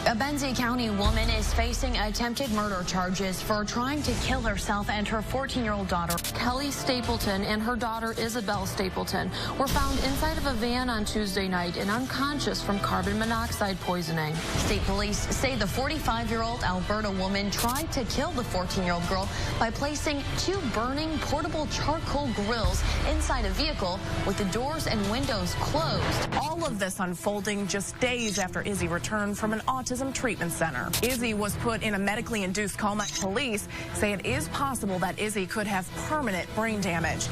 Speaker 4: A Benzie County woman is facing attempted murder charges for trying to kill herself and her 14-year-old daughter. Kelly Stapleton and her daughter Isabel Stapleton were found inside of a van on Tuesday night and unconscious from carbon monoxide poisoning. State police say the 45-year-old Alberta woman tried to kill the 14-year-old girl by placing two burning portable charcoal grills inside a vehicle with the doors and windows closed.
Speaker 8: All of this unfolding just days after Izzy returned from an autism treatment center. Izzy was put in a medically induced coma. Police say it is possible that Izzy could have permanent brain damage.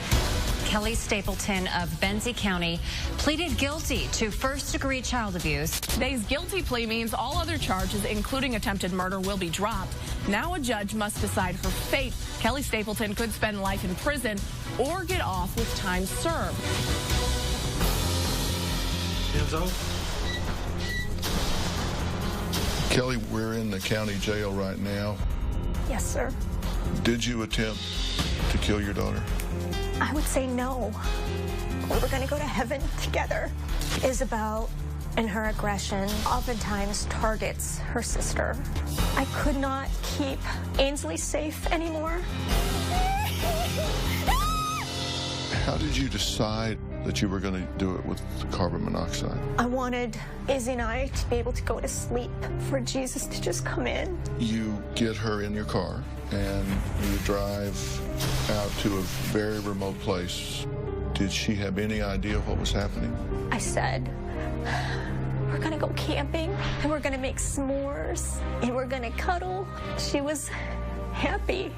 Speaker 9: Kelly Stapleton of Benzie County pleaded guilty to first-degree child abuse.
Speaker 8: Today's guilty plea means all other charges, including attempted murder, will be dropped. Now a judge must decide her fate. Kelly Stapleton could spend life in prison or get off with time served.
Speaker 2: Kelly, we're in the county jail right now.
Speaker 3: Yes, sir.
Speaker 2: Did you attempt to kill your daughter?
Speaker 3: I would say no. We were going to go to heaven together. Isabel, in her aggression, oftentimes targets her sister. I could not keep Ainsley safe anymore.
Speaker 2: How did you decide that you were going to do it with carbon monoxide?
Speaker 3: I wanted Izzy and I to be able to go to sleep, for Jesus to just come in.
Speaker 2: You get her in your car and you drive out to a very remote place. Did she have any idea what was happening?
Speaker 3: I said, we're gonna go camping and we're gonna make s'mores and we're gonna cuddle. She was happy.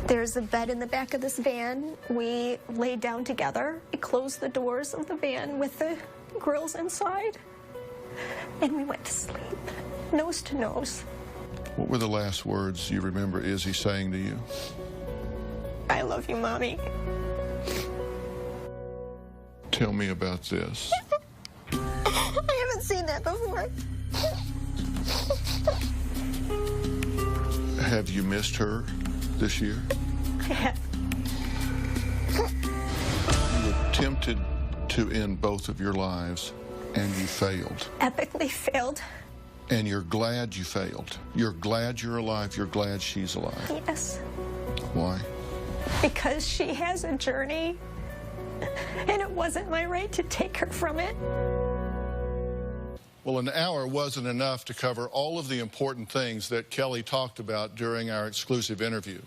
Speaker 3: There's a bed in the back of this van. We laid down together. We closed the doors of the van with the grills inside, and we went to sleep, nose to nose.
Speaker 2: What were the last words you remember Izzy saying to you?
Speaker 3: I love you, Mommy.
Speaker 2: Tell me about this.
Speaker 3: I haven't seen that before.
Speaker 2: Have you missed her this year?
Speaker 3: I have.
Speaker 2: You attempted to end both of your lives, and you failed.
Speaker 3: Epically failed.
Speaker 2: And you're glad you failed. You're glad you're alive. You're glad she's alive.
Speaker 3: Yes.
Speaker 2: Why?
Speaker 3: Because she has a journey, and it wasn't my right to take her from it.
Speaker 2: Well, an hour wasn't enough to cover all of the important things that Kelly talked about during our exclusive interview.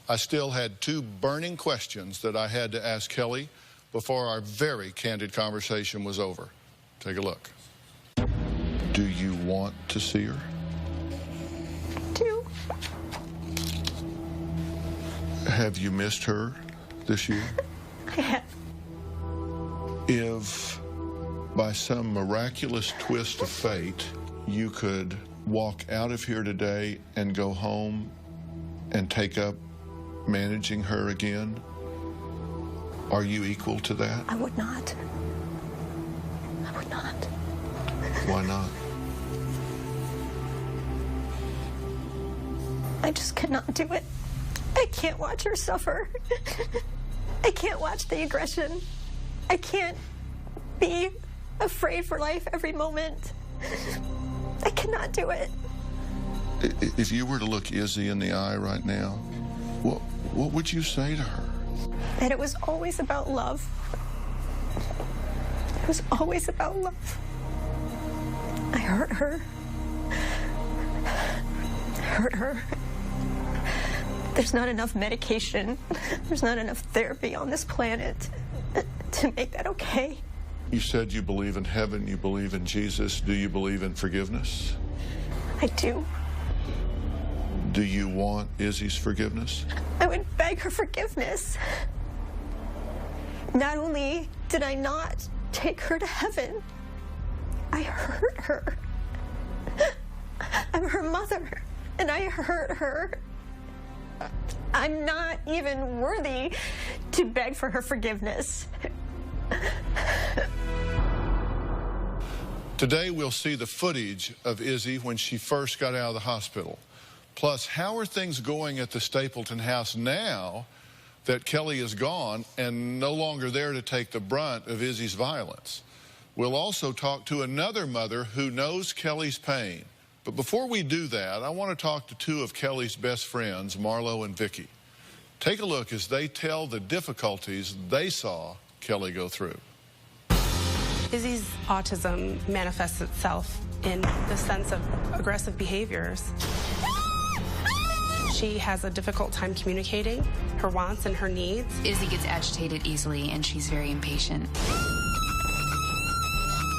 Speaker 2: I still had two burning questions that I had to ask Kelly before our very candid conversation was over. Take a look. Do you want to see her?
Speaker 3: I do.
Speaker 2: Have you missed her this year?
Speaker 3: I have.
Speaker 2: If by some miraculous twist of fate you could walk out of here today and go home and take up managing her again, are you equal to that?
Speaker 3: I would not. I would not.
Speaker 2: Why not?
Speaker 3: I just cannot do it. I can't watch her suffer. I can't watch the aggression. I can't be afraid for life every moment. I cannot do it.
Speaker 2: If you were to look Izzy in the eye right now, what would you say to her?
Speaker 3: That it was always about love. It was always about love. I hurt her. I hurt her. There's not enough medication. There's not enough therapy on this planet to make that okay.
Speaker 2: You said you believe in heaven, you believe in Jesus. Do you believe in forgiveness?
Speaker 3: I do.
Speaker 2: Do you want Izzy's forgiveness?
Speaker 3: I would beg her forgiveness. Not only did I not take her to heaven, I hurt her. I'm her mother, and I hurt her. I'm not even worthy to beg for her forgiveness.
Speaker 2: Today we'll see the footage of Izzy when she first got out of the hospital. Plus, how are things going at the Stapleton house now that Kelly is gone and no longer there to take the brunt of Izzy's violence? We'll also talk to another mother who knows Kelly's pain. But before we do that, I want to talk to two of Kelly's best friends, Marlo and Vicky. Take a look as they tell the difficulties they saw Kelly go through.
Speaker 16: Izzy's autism manifests itself in the sense of aggressive behaviors. She has a difficult time communicating her wants and her needs.
Speaker 18: Izzy gets agitated easily, and she's very impatient.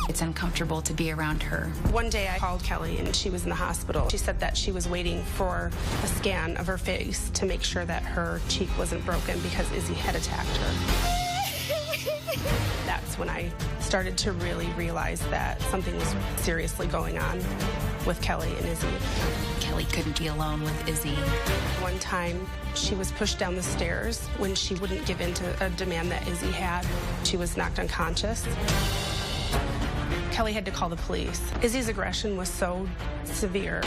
Speaker 18: It's uncomfortable to be around her.
Speaker 16: One day I called Kelly and she was in the hospital. She said that she was waiting for a scan of her face to make sure that her cheek wasn't broken because Izzy had attacked her. That's when I started to really realize that something was seriously going on with Kelly and Izzy.
Speaker 18: Kelly couldn't be alone with Izzy.
Speaker 16: One time she was pushed down the stairs when she wouldn't give in to a demand that Izzy had. She was knocked unconscious. Kelly had to call the police. Izzy's aggression was so severe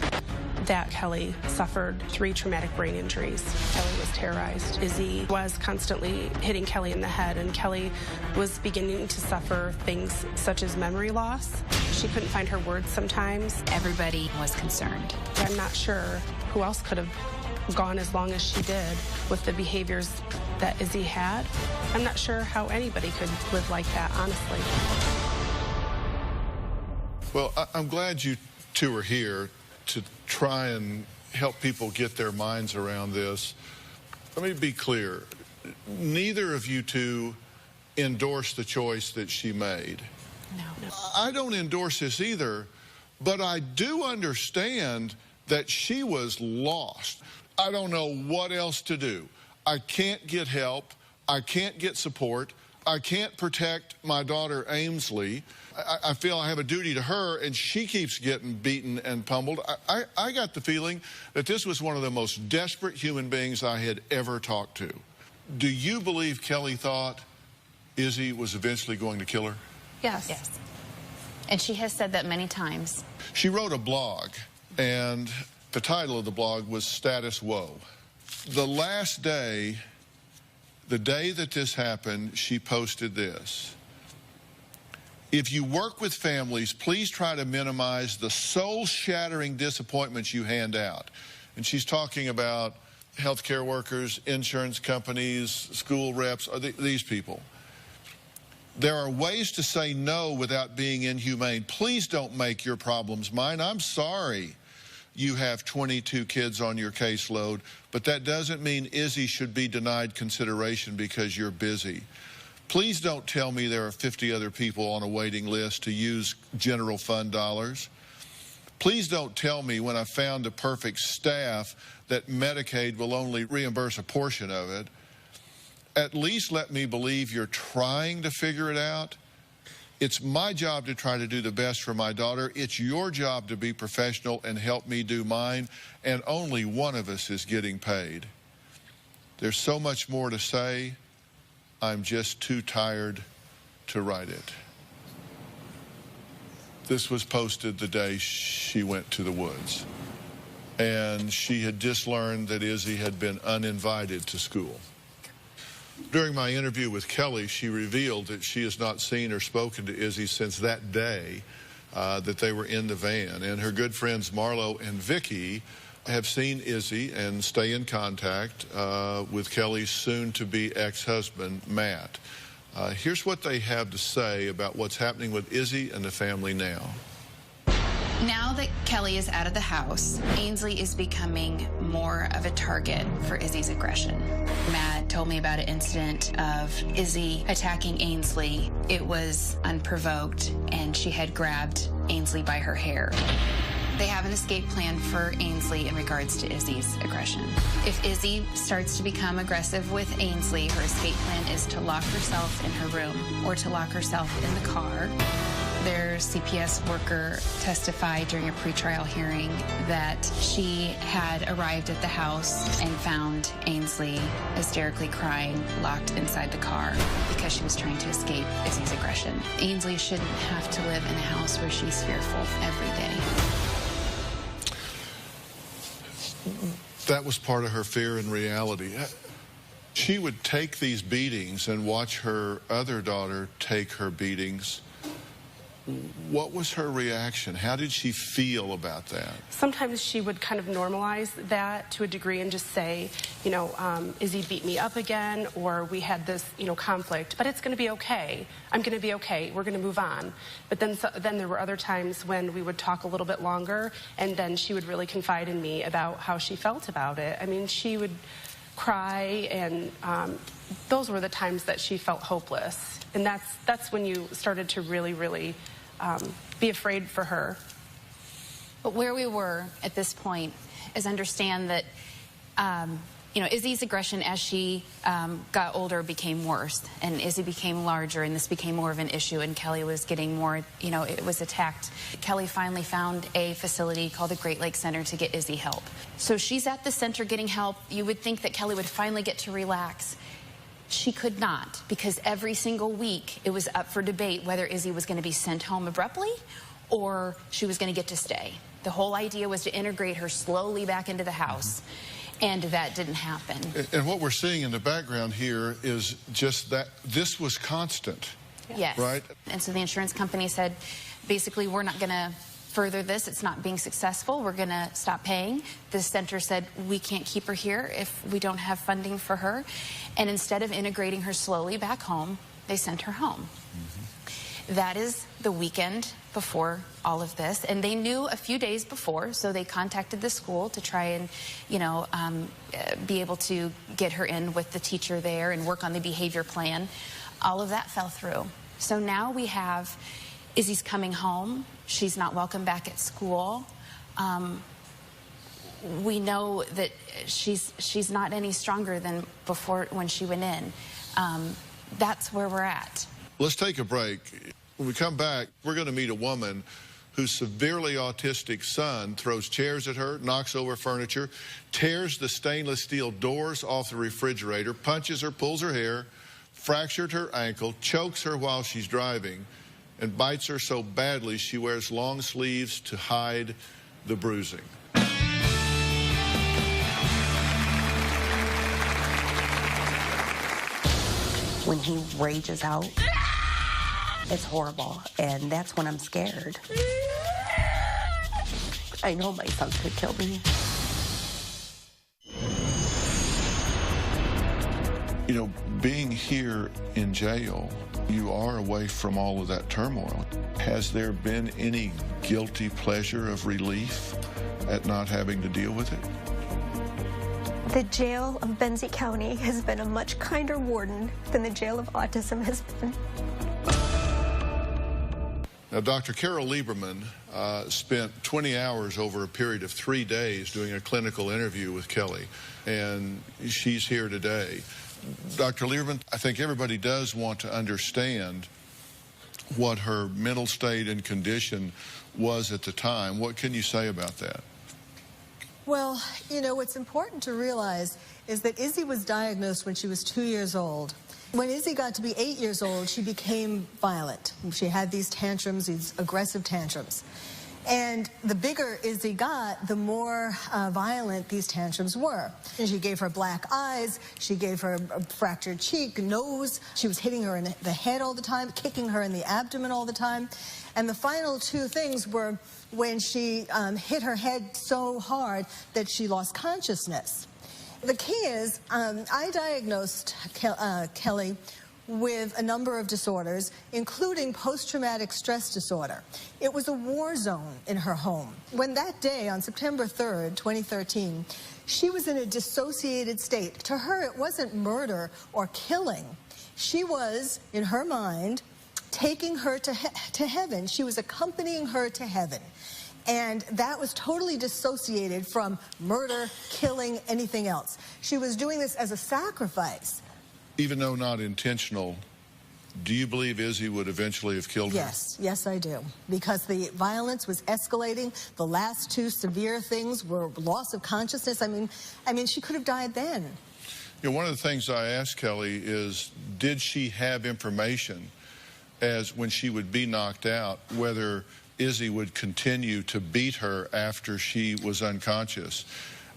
Speaker 16: that Kelly suffered 3 traumatic brain injuries. Kelly was terrorized. Izzy was constantly hitting Kelly in the head, and Kelly was beginning to suffer things such as memory loss. She couldn't find her words sometimes.
Speaker 18: Everybody was concerned.
Speaker 16: I'm not sure who else could have gone as long as she did with the behaviors that Izzy had. I'm not sure how anybody could live like that, honestly.
Speaker 2: Well, I'm glad you two are here to try and help people get their minds around this. Let me be clear. Neither of you two endorse the choice that she made.
Speaker 18: No.
Speaker 2: I don't endorse this either, but I do understand that she was lost. I don't know what else to do. I can't get help. I can't get support. I can't protect my daughter Ainsley. I feel I have a duty to her, and she keeps getting beaten and pummeled. I got the feeling that this was one of the most desperate human beings I had ever talked to. Do you believe Kelly thought Izzy was eventually going to kill her?
Speaker 18: Yes. Yes. And she has said that many times.
Speaker 2: She wrote a blog, and the title of the blog was Status Woe. The last day, the day that this happened, she posted this. If you work with families, please try to minimize the soul-shattering disappointments you hand out. And she's talking about healthcare workers, insurance companies, school reps, these people. There are ways to say no without being inhumane. Please don't make your problems mine. I'm sorry you have 22 kids on your caseload, but that doesn't mean Izzy should be denied consideration because you're busy. Please don't tell me there are 50 other people on a waiting list to use general fund dollars. Please don't tell me when I found the perfect staff that Medicaid will only reimburse a portion of it. At least let me believe you're trying to figure it out. It's my job to try to do the best for my daughter. It's your job to be professional and help me do mine, and only one of us is getting paid. There's so much more to say. I'm just too tired to write it. This was posted the day she went to the woods. And she had just learned that Izzy had been uninvited to school. During my interview with Kelly, she revealed that she has not seen or spoken to Izzy since that day that they were in the van. And her good friends Marlo and Vicky have seen Izzy and stay in contact with Kelly's soon-to-be ex-husband, Matt. Here's what they have to say about what's happening with Izzy and the family now.
Speaker 18: Now that Kelly is out of the house, Ainsley is becoming more of a target for Izzy's aggression. Matt told me about an incident of Izzy attacking Ainsley. It was unprovoked, and she had grabbed Ainsley by her hair. They have an escape plan for Ainsley in regards to Izzy's aggression. If Izzy starts to become aggressive with Ainsley, her escape plan is to lock herself in her room or to lock herself in the car. Their CPS worker testified during a pretrial hearing that she had arrived at the house and found Ainsley hysterically crying, locked inside the car because she was trying to escape Izzy's aggression. Ainsley shouldn't have to live in a house where she's fearful every day.
Speaker 2: That was part of her fear and reality. She would take these beatings and watch her other daughter take her beatings. What was her reaction? How did she feel about that?
Speaker 16: Sometimes she would kind of normalize that to a degree and just say, you know, Izzy beat me up again, or we had this, you know, conflict, but it's going to be okay. I'm going to be okay. We're going to move on. But then there were other times when we would talk a little bit longer, and then she would really confide in me about how she felt about it. I mean, she would cry, and those were the times that she felt hopeless. And that's when you started to really be afraid for her.
Speaker 18: But where we were at this point is understand that, you know, Izzy's aggression as she got older became worse, and Izzy became larger, and this became more of an issue, and Kelly was getting more, you know, it was attacked. Kelly finally found a facility called the Great Lakes Center to get Izzy help. So she's at the center getting help. You would think that Kelly would finally get to relax. She could not, because every single week it was up for debate whether Izzy was going to be sent home abruptly or she was going to get to stay. The whole idea was to integrate her slowly back into the house, and that didn't happen.
Speaker 2: And what we're seeing in the background here is just that this was constant.
Speaker 18: Yes.
Speaker 2: Right?
Speaker 18: And so the insurance company said, basically, we're not going to further this. It's not being successful. We're going to stop paying. The center said, we can't keep her here if we don't have funding for her. And instead of integrating her slowly back home, they sent her home. That is the weekend before all of this. And they knew a few days before, so they contacted the school to try and, you know, be able to get her in with the teacher there and work on the behavior plan. All of that fell through. So now we have Izzy's coming home. She's not welcome back at school. We know that she's not any stronger than before when she went in. That's where we're at.
Speaker 2: Let's take a break. When we come back, we're going to meet a woman whose severely autistic son throws chairs at her, knocks over furniture, tears the stainless steel doors off the refrigerator, punches her, pulls her hair, fractured her ankle, chokes her while she's driving, and bites her so badly she wears long sleeves to hide the bruising.
Speaker 15: When he rages out, it's horrible, and that's when I'm scared. I know my son could kill me.
Speaker 2: You know, being here in jail, you are away from all of that turmoil. Has there been any guilty pleasure of relief at not having to deal with it?
Speaker 3: The jail of Benzie County has been a much kinder warden than the jail of autism has been.
Speaker 2: Now, Dr. Carol Lieberman spent 20 hours over a period of 3 days doing a clinical interview with Kelly, and she's here today. Dr. Lieberman, I think everybody does want to understand what her mental state and condition was at the time. What can you say about that?
Speaker 19: Well, you know, what's important to realize is that Izzy was diagnosed when she was 2 years old. When Izzy got to be 8 years old, she became violent. She had these tantrums, these aggressive tantrums. And the bigger Izzy got, the more violent these tantrums were. And she gave her black eyes, she gave her a fractured cheek, nose, she was hitting her in the head all the time, kicking her in the abdomen all the time. And the final two things were when she hit her head so hard that she lost consciousness. The key is, I diagnosed Kelly with a number of disorders, including post-traumatic stress disorder. It was a war zone in her home. When that day, on September 3rd, 2013, she was in a dissociated state. To her, it wasn't murder or killing. She was, in her mind, taking her to heaven. She was accompanying her to heaven. And that was totally dissociated from murder, killing, anything else. She was doing this as a sacrifice.
Speaker 2: Even though not intentional, do you believe Izzy would eventually have killed her?
Speaker 19: Yes, yes I do. Because the violence was escalating. The last two severe things were loss of consciousness. I mean, she could have died then.
Speaker 2: You know, one of the things I asked Kelly is, did she have information as when she would be knocked out, whether Izzy would continue to beat her after she was unconscious?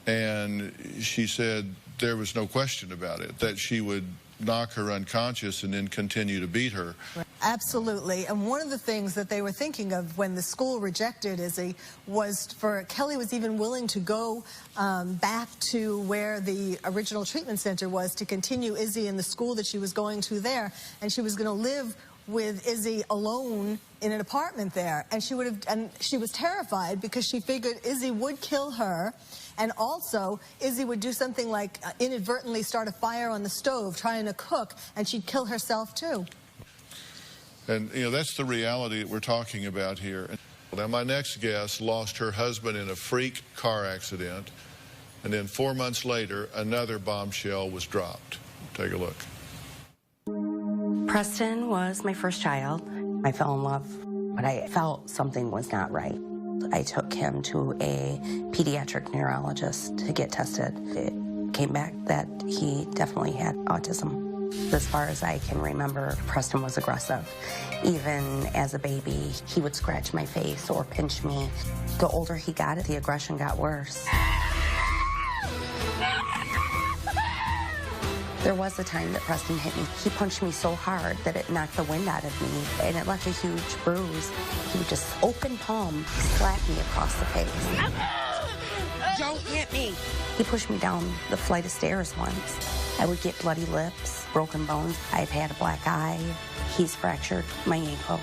Speaker 2: And she said there was no question about it, that she would knock her unconscious and then continue to beat her.
Speaker 19: Absolutely. And one of the things that they were thinking of when the school rejected Izzy was for Kelly was even willing to go back to where the original treatment center was to continue Izzy in the school that she was going to there. And she was going to live with Izzy alone in an apartment there. And she was terrified because she figured Izzy would kill her. And also, Izzy would do something like inadvertently start a fire on the stove trying to cook, and she'd kill herself too.
Speaker 2: And, you know, that's the reality that we're talking about here. Now, my next guest lost her husband in a freak car accident, and then 4 months later, another bombshell was dropped. Take a look.
Speaker 15: Preston was my first child. I fell in love, but I felt something was not right. I took him to a pediatric neurologist to get tested. It came back that he definitely had autism. As far as I can remember, Preston was aggressive. Even as a baby, he would scratch my face or pinch me. The older he got, the aggression got worse. There was a time that Preston hit me. He punched me so hard that it knocked the wind out of me, and it left a huge bruise. He would just open palm, slap me across the face. Don't hit me! He pushed me down the flight of stairs once. I would get bloody lips, broken bones. I've had a black eye. He's fractured my ankle.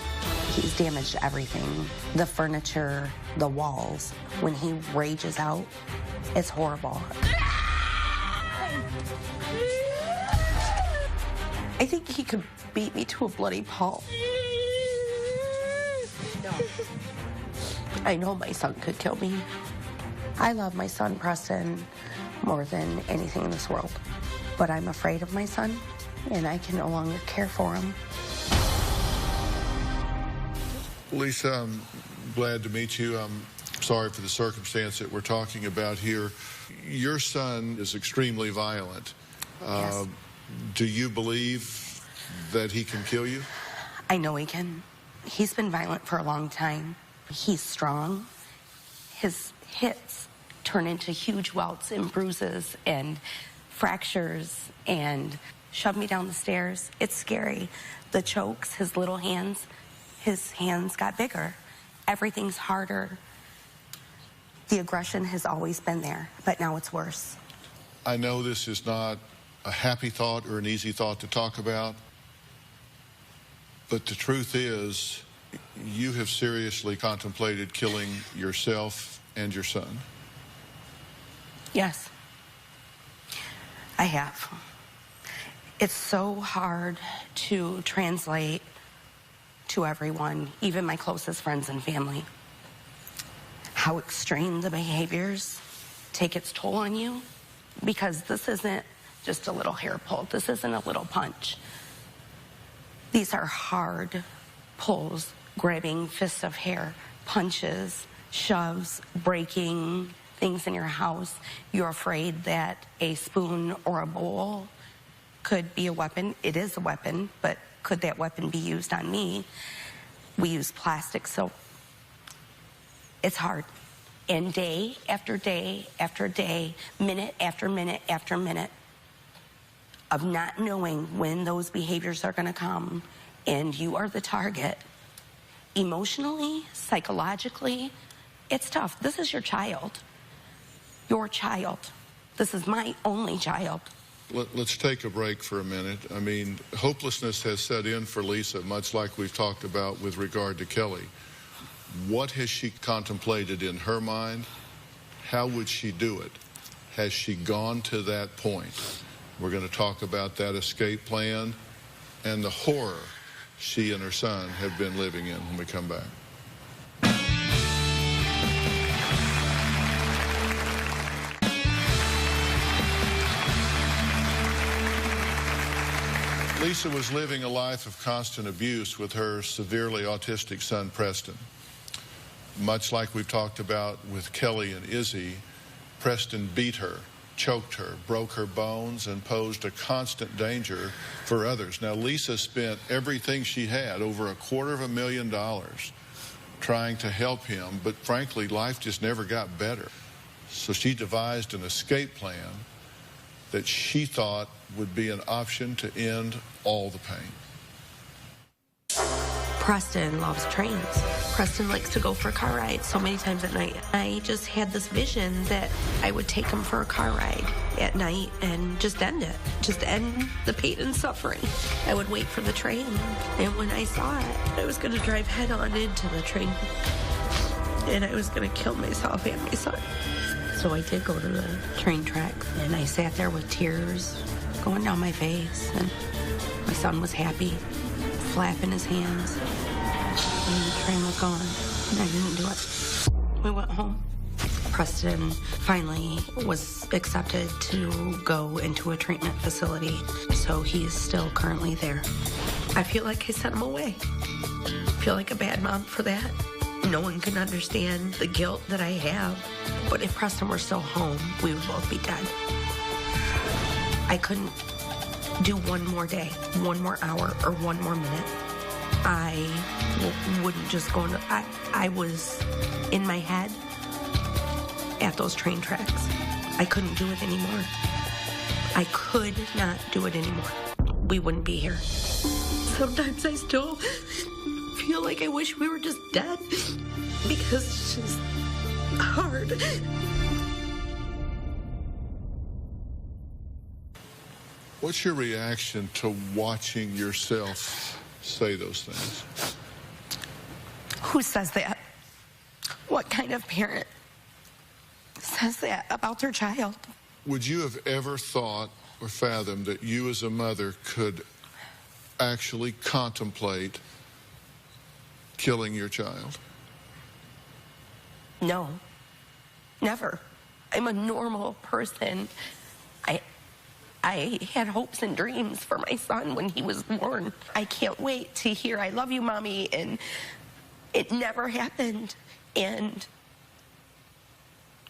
Speaker 15: He's damaged everything. The furniture, the walls. When he rages out, it's horrible. I think he could beat me to a bloody pulp. No. I know my son could kill me. I love my son, Preston, more than anything in this world. But I'm afraid of my son, and I can no longer care for him.
Speaker 2: Lisa, I'm glad to meet you. I'm sorry for the circumstance that we're talking about here. Your son is extremely violent.
Speaker 15: Yes.
Speaker 2: Do you believe that he can kill you?
Speaker 15: I know he can. He's been violent for a long time. He's strong. His hits turn into huge welts and bruises and fractures, and shoved me down the stairs. It's scary. The chokes, his little hands, his hands got bigger. Everything's harder. The aggression has always been there, but now it's worse.
Speaker 2: I know this is not a happy thought or an easy thought to talk about, but the truth is, you have seriously contemplated killing yourself and your son.
Speaker 15: Yes, I have. It's so hard to translate to everyone, even my closest friends and family, how extreme the behaviors take its toll on you, because this isn't just a little hair pull. This isn't a little punch. These are hard pulls, grabbing fists of hair, punches, shoves, breaking things in your house. You're afraid that a spoon or a bowl could be a weapon. It is a weapon, but could that weapon be used on me? We use plastic, so it's hard. And day after day after day, minute after minute after minute of not knowing when those behaviors are going to come, and you are the target. Emotionally, psychologically, it's tough. This is your child. Your child. This is my only child.
Speaker 2: Let's take a break for a minute. I mean, hopelessness has set in for Lisa, much like we've talked about with regard to Kelly. What has she contemplated in her mind? How would she do it? Has she gone to that point? We're going to talk about that escape plan and the horror she and her son have been living in when we come back. Lisa was living a life of constant abuse with her severely autistic son, Preston. Much like we've talked about with Kelly and Izzy, Preston beat her, choked her, broke her bones, and posed a constant danger for others. Now, Lisa spent everything she had, over $250,000, trying to help him, but frankly, life just never got better. So she devised an escape plan that she thought would be an option to end all the pain.
Speaker 15: Preston loves trains. Preston likes to go for car rides so many times at night. I just had this vision that I would take him for a car ride at night and just end it. Just end the pain and suffering. I would wait for the train, and when I saw it, I was going to drive head on into the train, and I was going to kill myself and my son. So I did go to the train tracks, and I sat there with tears going down my face, and my son was happy, flapping his hands, and the train was gone, and I didn't do it. We went home. Preston finally was accepted to go into a treatment facility, so he's still currently there. I feel like I sent him away. I feel like a bad mom for that. No one can understand the guilt that I have, but if Preston were still home, we would both be dead. I couldn't do one more day, one more hour, or one more minute. I wouldn't just go into... I was in my head at those train tracks. I couldn't do it anymore. I could not do it anymore. We wouldn't be here. Sometimes I still feel like I wish we were just dead, because it's just hard.
Speaker 2: What's your reaction to watching yourself say those things?
Speaker 15: Who says that? What kind of parent says that about their child?
Speaker 2: Would you have ever thought or fathomed that you as a mother could actually contemplate killing your child?
Speaker 15: No, never. I'm a normal person. I had hopes and dreams for my son when he was born. I can't wait to hear "I love you, Mommy," and it never happened. And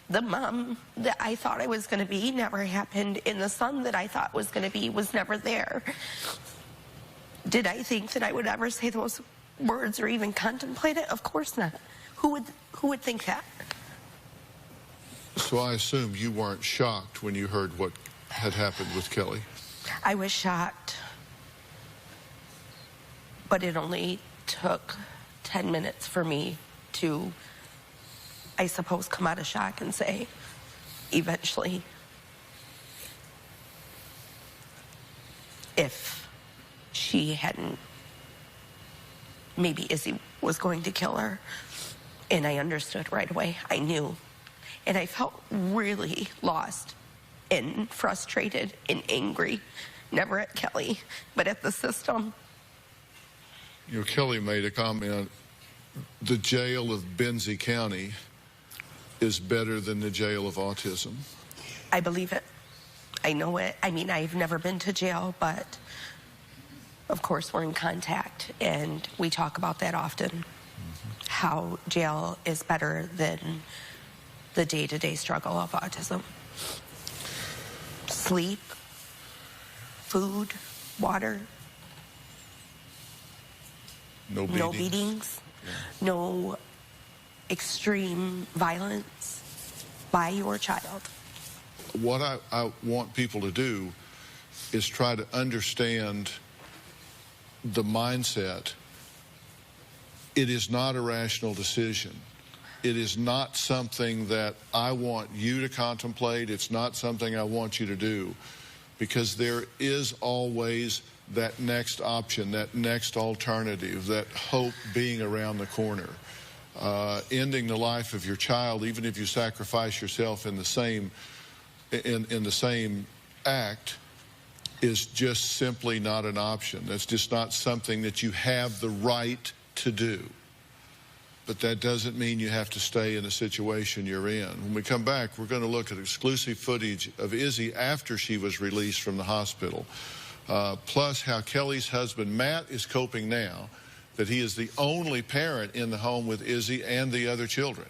Speaker 15: the mom that I thought I was going to be never happened, and the son that I thought was going to be was never there. Did I think that I would ever say those words or even contemplate it? Of course not. Who would think that?
Speaker 2: So I assume you weren't shocked when you heard what had happened with Kelly.
Speaker 20: I was shocked, but it only took 10 minutes for me to, I suppose, come out of shock and say, eventually, if she hadn't, maybe Izzy was going to kill her. And I understood right away. I knew. And I felt really lost and frustrated and angry, never at Kelly, but at the system.
Speaker 2: You know, Kelly made a comment, the jail of Benzie County is better than the jail of autism.
Speaker 20: I believe it. I know it. I mean, I've never been to jail, but of course we're in contact and we talk about that often, how jail is better than the day-to-day struggle of autism. Sleep, food, water.
Speaker 2: No beatings.
Speaker 20: No beatings. Yeah. No extreme violence by your child.
Speaker 2: What I want people to do is try to understand the mindset. It is not a rational decision. It is not something that I want you to contemplate. It's not something I want you to do, because there is always that next option, that next alternative, that hope being around the corner. Ending the life of your child, even if you sacrifice yourself in the same act, is just simply not an option. That's just not something that you have the right to do. But that doesn't mean you have to stay in the situation you're in. When we come back, we're going to look at exclusive footage of Izzy after she was released from the hospital, plus how Kelly's husband, Matt, is coping now that he is the only parent in the home with Izzy and the other children.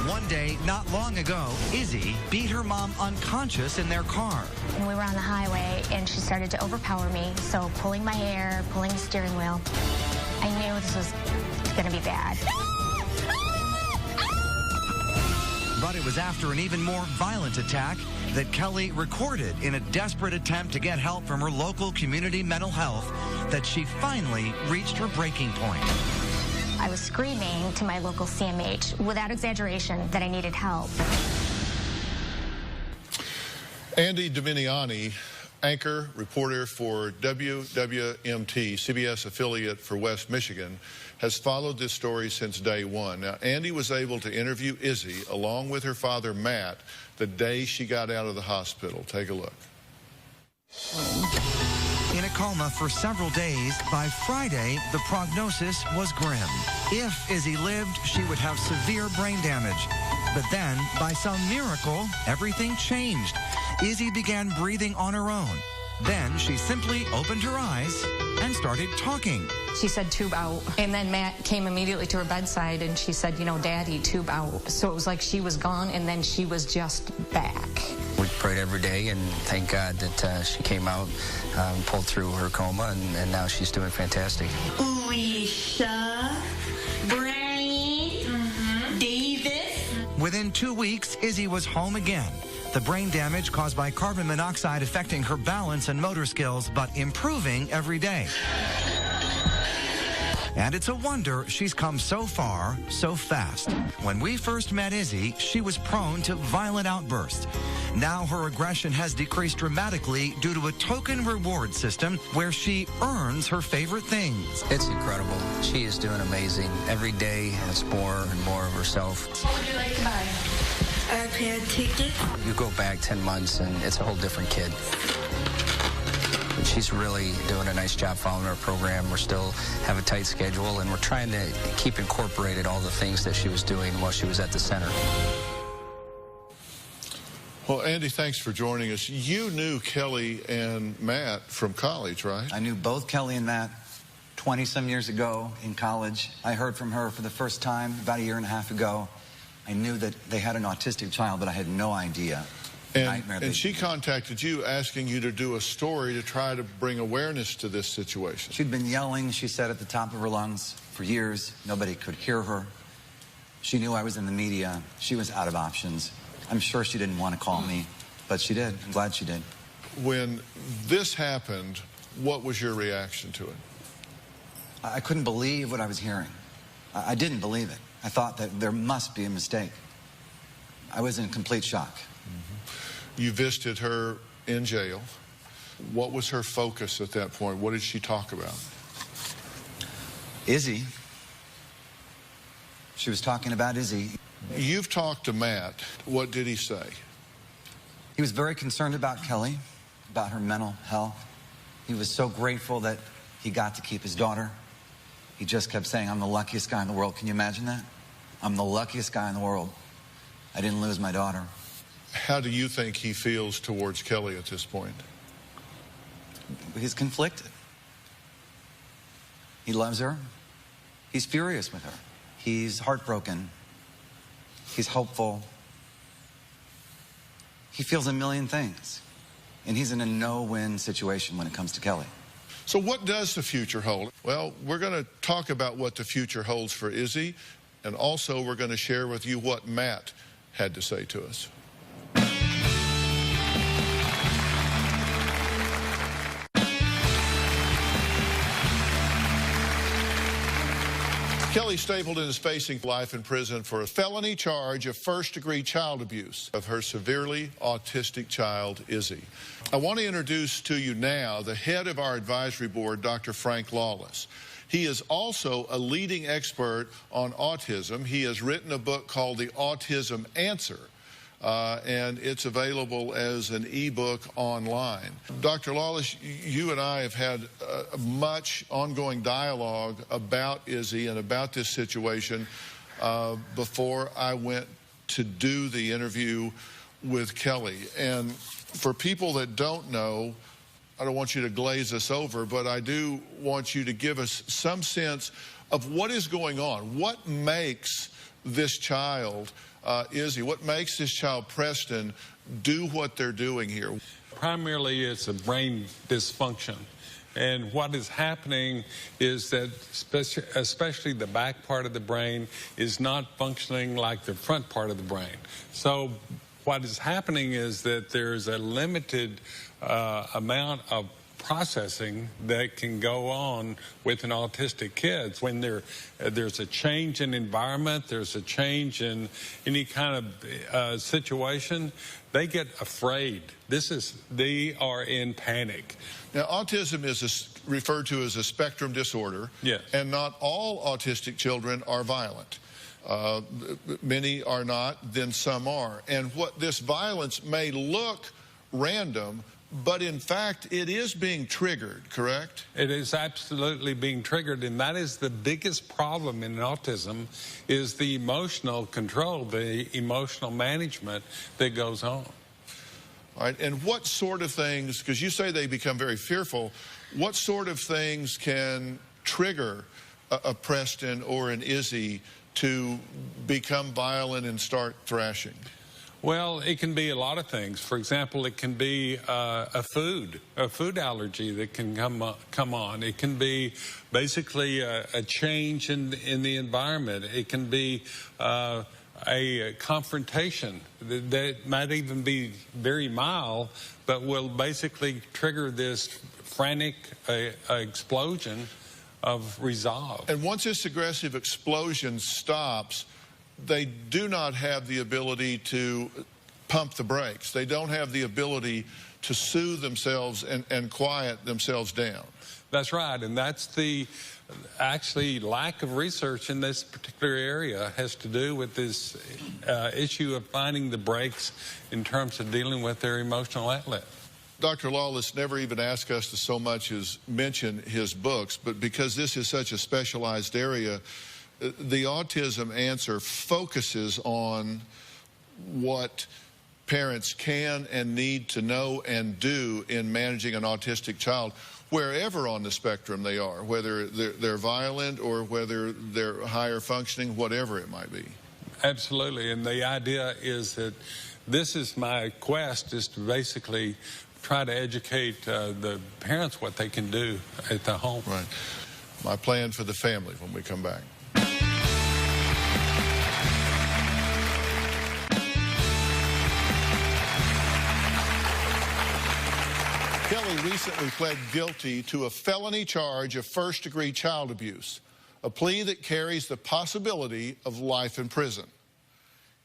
Speaker 11: One day, not long ago, Izzy beat her mom unconscious in their car.
Speaker 12: And we were on the highway, and she started to overpower me, so pulling my hair, pulling the steering wheel. I knew this was going to be bad.
Speaker 11: But it was after an even more violent attack that Kelly recorded in a desperate attempt to get help from her local community mental health that she finally reached her breaking point.
Speaker 12: I was screaming to my local CMH, without exaggeration, that I needed help.
Speaker 2: Andy Dominiani, anchor, reporter for WWMT, CBS affiliate for West Michigan, has followed this story since day one. Now, Andy was able to interview Izzy along with her father, Matt, the day she got out of the hospital. Take a look.
Speaker 11: In a coma for several days, by Friday, the prognosis was grim. If Izzy lived, she would have severe brain damage. But then, by some miracle, everything changed. Izzy began breathing on her own. Then she simply opened her eyes and started talking.
Speaker 21: She said, tube out. And then Matt came immediately to her bedside and she said, you know, Daddy, tube out. So it was like she was gone and then she was just back.
Speaker 22: We prayed every day and thank God that she came out, pulled through her coma, and now she's doing fantastic.
Speaker 10: Alicia, Brian, Davis.
Speaker 11: Within 2 weeks, Izzy was home again. The brain damage caused by carbon monoxide affecting her balance and motor skills, but improving every day. And it's a wonder she's come so far, so fast. When we first met Izzy, she was prone to violent outbursts. Now her aggression has decreased dramatically due to a token reward system where she earns her favorite things.
Speaker 22: It's incredible. She is doing amazing. Every day, it's more and more of herself.
Speaker 10: What would you like to buy? iPad ticket.
Speaker 22: You go back 10 months and it's a whole different kid. She's really doing a nice job following our program. We're still have a tight schedule, and we're trying to keep incorporated all the things that she was doing while she was at the center.
Speaker 2: Well, Andy, thanks for joining us. You knew Kelly and Matt from college, right?
Speaker 23: I knew both Kelly and Matt 20-some years ago in college. I heard from her for the first time about a year and a half ago. I knew that they had an autistic child, but I had no idea.
Speaker 2: And she contacted you asking you to do a story to try to bring awareness to this situation.
Speaker 23: She'd been yelling, she said, at the top of her lungs for years. Nobody could hear her. She knew I was in the media. She was out of options. I'm sure she didn't want to call me, but she did. I'm glad she did.
Speaker 2: When this happened, what was your reaction to it?
Speaker 23: I couldn't believe what I was hearing. I didn't believe it. I thought that there must be a mistake. I was in complete shock.
Speaker 2: Mm-hmm. You visited her in jail. What was her focus at that point? What did she talk about?
Speaker 23: Izzy. She was talking about Izzy.
Speaker 2: You've talked to Matt. What did he say?
Speaker 23: He was very concerned about Kelly, about her mental health. He was so grateful that he got to keep his daughter. He just kept saying, I'm the luckiest guy in the world. Can you imagine that? I'm the luckiest guy in the world. I didn't lose my daughter.
Speaker 2: How do you think he feels towards Kelly at this point?
Speaker 23: He's conflicted. He loves her. He's furious with her. He's heartbroken. He's hopeful. He feels a million things. And he's in a no-win situation when it comes to Kelly.
Speaker 2: So what does the future hold? Well, we're going to talk about what the future holds for Izzy, and also we're going to share with you what Matt had to say to us. Kelly Stapleton is facing life in prison for a felony charge of first-degree child abuse of her severely autistic child, Izzy. I want to introduce to you now the head of our advisory board, Dr. Frank Lawless. He is also a leading expert on autism. He has written a book called The Autism Answer, and it's available as an e-book online. Dr. Lawless, you and I have had much ongoing dialogue about Izzy and about this situation before I went to do the interview with Kelly. And for people that don't know, I don't want you to glaze us over, but I do want you to give us some sense of what is going on. What makes this child, Izzy, what makes this child, Preston, do what they're doing here?
Speaker 6: Primarily, it's a brain dysfunction. And what is happening is that especially the back part of the brain is not functioning like the front part of the brain. So what is happening is that there's a limited amount of processing that can go on with an autistic kid. When there's a change in environment, there's a change in any kind of situation, they get afraid. They are in panic.
Speaker 2: Now, autism is referred to as a spectrum disorder.
Speaker 6: Yes.
Speaker 2: And not all autistic children are violent. Many are not, then some are. And what this violence may look random, but in fact, it is being triggered, correct?
Speaker 6: It is absolutely being triggered, and that is the biggest problem in autism, is the emotional control, the emotional management that goes on.
Speaker 2: All right, and what sort of things, because you say they become very fearful, what sort of things can trigger a Preston or an Izzy to become violent and start thrashing?
Speaker 6: Well, it can be a lot of things. For example, it can be a food allergy that can come on. It can be basically a change in the environment. It can be a confrontation that might even be very mild, but will basically trigger this frantic explosion of resolve.
Speaker 2: And once this aggressive explosion stops, they do not have the ability to pump the brakes. They don't have the ability to soothe themselves and quiet themselves down.
Speaker 6: That's right, and that's the actually lack of research in this particular area has to do with this issue of finding the brakes in terms of dealing with their emotional outlet.
Speaker 2: Dr. Lawless never even asked us to so much as mention his books, but because this is such a specialized area, the Autism Answer focuses on what parents can and need to know and do in managing an autistic child, wherever on the spectrum they are, whether they're violent or whether they're higher functioning, whatever it might be.
Speaker 6: Absolutely, and the idea is that this is my quest, is to basically try to educate the parents what they can do at the home.
Speaker 2: Right. My plan for the family when we come back. Kelly recently pled guilty to a felony charge of first-degree child abuse, a plea that carries the possibility of life in prison.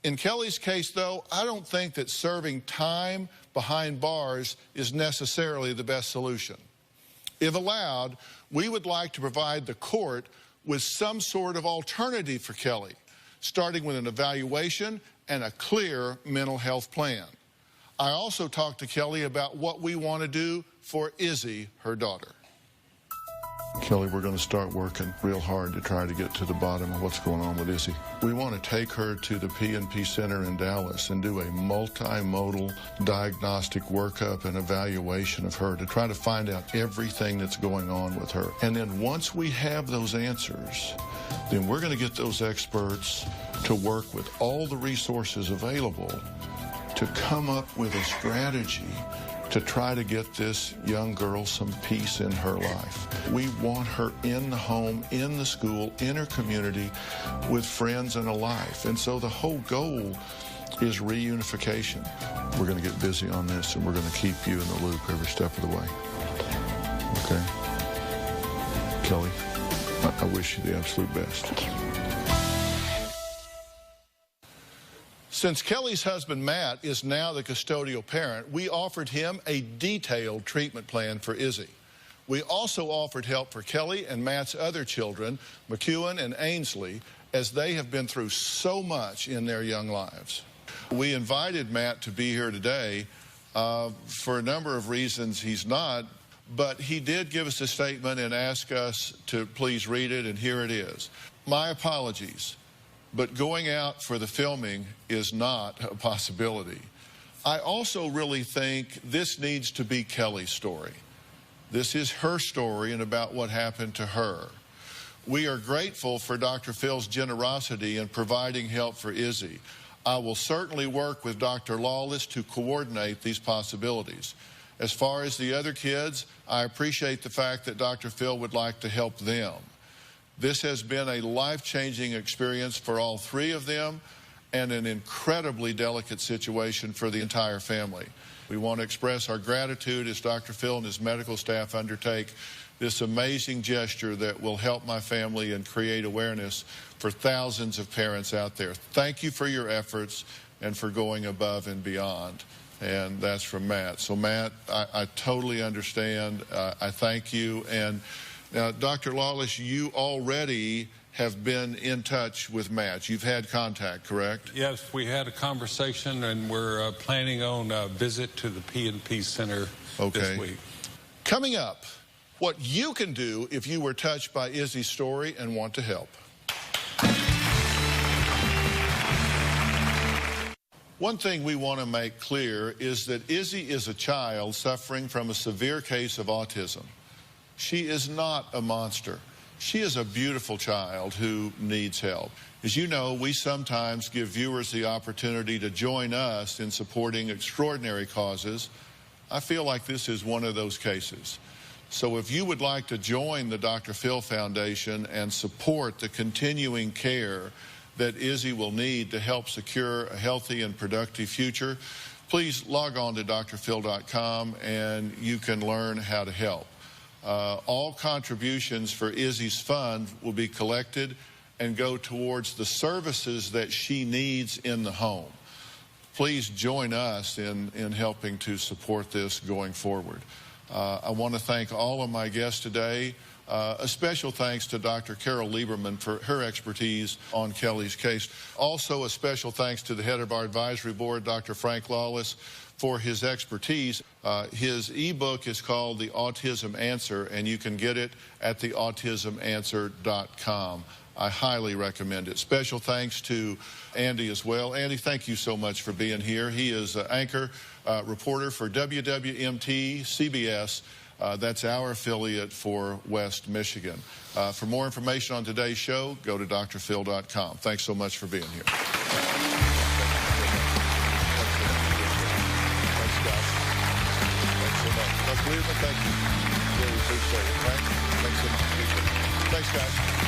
Speaker 2: In Kelly's case, though, I don't think that serving time behind bars is necessarily the best solution. If allowed, we would like to provide the court with some sort of alternative for Kelly, starting with an evaluation and a clear mental health plan. I also talked to Kelly about what we want to do for Izzy, her daughter. Kelly, we're going to start working real hard to try to get to the bottom of what's going on with Izzy. We want to take her to the PNP Center in Dallas and do a multimodal diagnostic workup and evaluation of her to try to find out everything that's going on with her. And then once we have those answers, then we're going to get those experts to work with all the resources available to come up with a strategy to try to get this young girl some peace in her life. We want her in the home, in the school, in her community, with friends and a life. And so the whole goal is reunification. We're going to get busy on this, and we're going to keep you in the loop every step of the way. Okay? Kelly, I wish you the absolute best.
Speaker 3: Thank you.
Speaker 2: Since Kelly's husband, Matt, is now the custodial parent, we offered him a detailed treatment plan for Izzy. We also offered help for Kelly and Matt's other children, McEwen and Ainsley, as they have been through so much in their young lives. We invited Matt to be here today. For a number of reasons he's not, but he did give us a statement and ask us to please read it, and here it is. My apologies, but going out for the filming is not a possibility. I also really think this needs to be Kelly's story. This is her story and about what happened to her. We are grateful for Dr. Phil's generosity in providing help for Izzy. I will certainly work with Dr. Lawless to coordinate these possibilities. As far as the other kids, I appreciate the fact that Dr. Phil would like to help them. This has been a life-changing experience for all three of them and an incredibly delicate situation for the entire family. We want to express our gratitude as Dr. Phil and his medical staff undertake this amazing gesture that will help my family and create awareness for thousands of parents out there. Thank you for your efforts and for going above and beyond. And that's from Matt. So, Matt, I totally understand. I thank you. And now, Dr. Lawless, you already have been in touch with Matt. You've had contact, correct?
Speaker 6: Yes, we had a conversation, and we're planning on a visit to the PNP Center this week.
Speaker 2: Coming up, what you can do if you were touched by Izzy's story and want to help. One thing we want to make clear is that Izzy is a child suffering from a severe case of autism. She is not a monster. She is a beautiful child who needs help. As you know, we sometimes give viewers the opportunity to join us in supporting extraordinary causes. I feel like this is one of those cases. So if you would like to join the Dr. Phil Foundation and support the continuing care that Izzy will need to help secure a healthy and productive future, please log on to drphil.com and you can learn how to help. All contributions for Izzy's fund will be collected and go towards the services that she needs in the home. Please join us in helping to support this going forward. I want to thank all of my guests today. A special thanks to Dr. Carol Lieberman for her expertise on Kelly's case. Also, a special thanks to the head of our advisory board, Dr. Frank Lawless, for his expertise. His ebook is called The Autism Answer, and you can get it at theautismanswer.com. I highly recommend it. Special thanks to Andy as well. Andy, thank you so much for being here. He is an anchor reporter for WWMT CBS. That's our affiliate for West Michigan. For more information on today's show, go to drphil.com. Thanks so much for being here. Thank you. Really appreciate it. Thanks so much. Thanks, guys.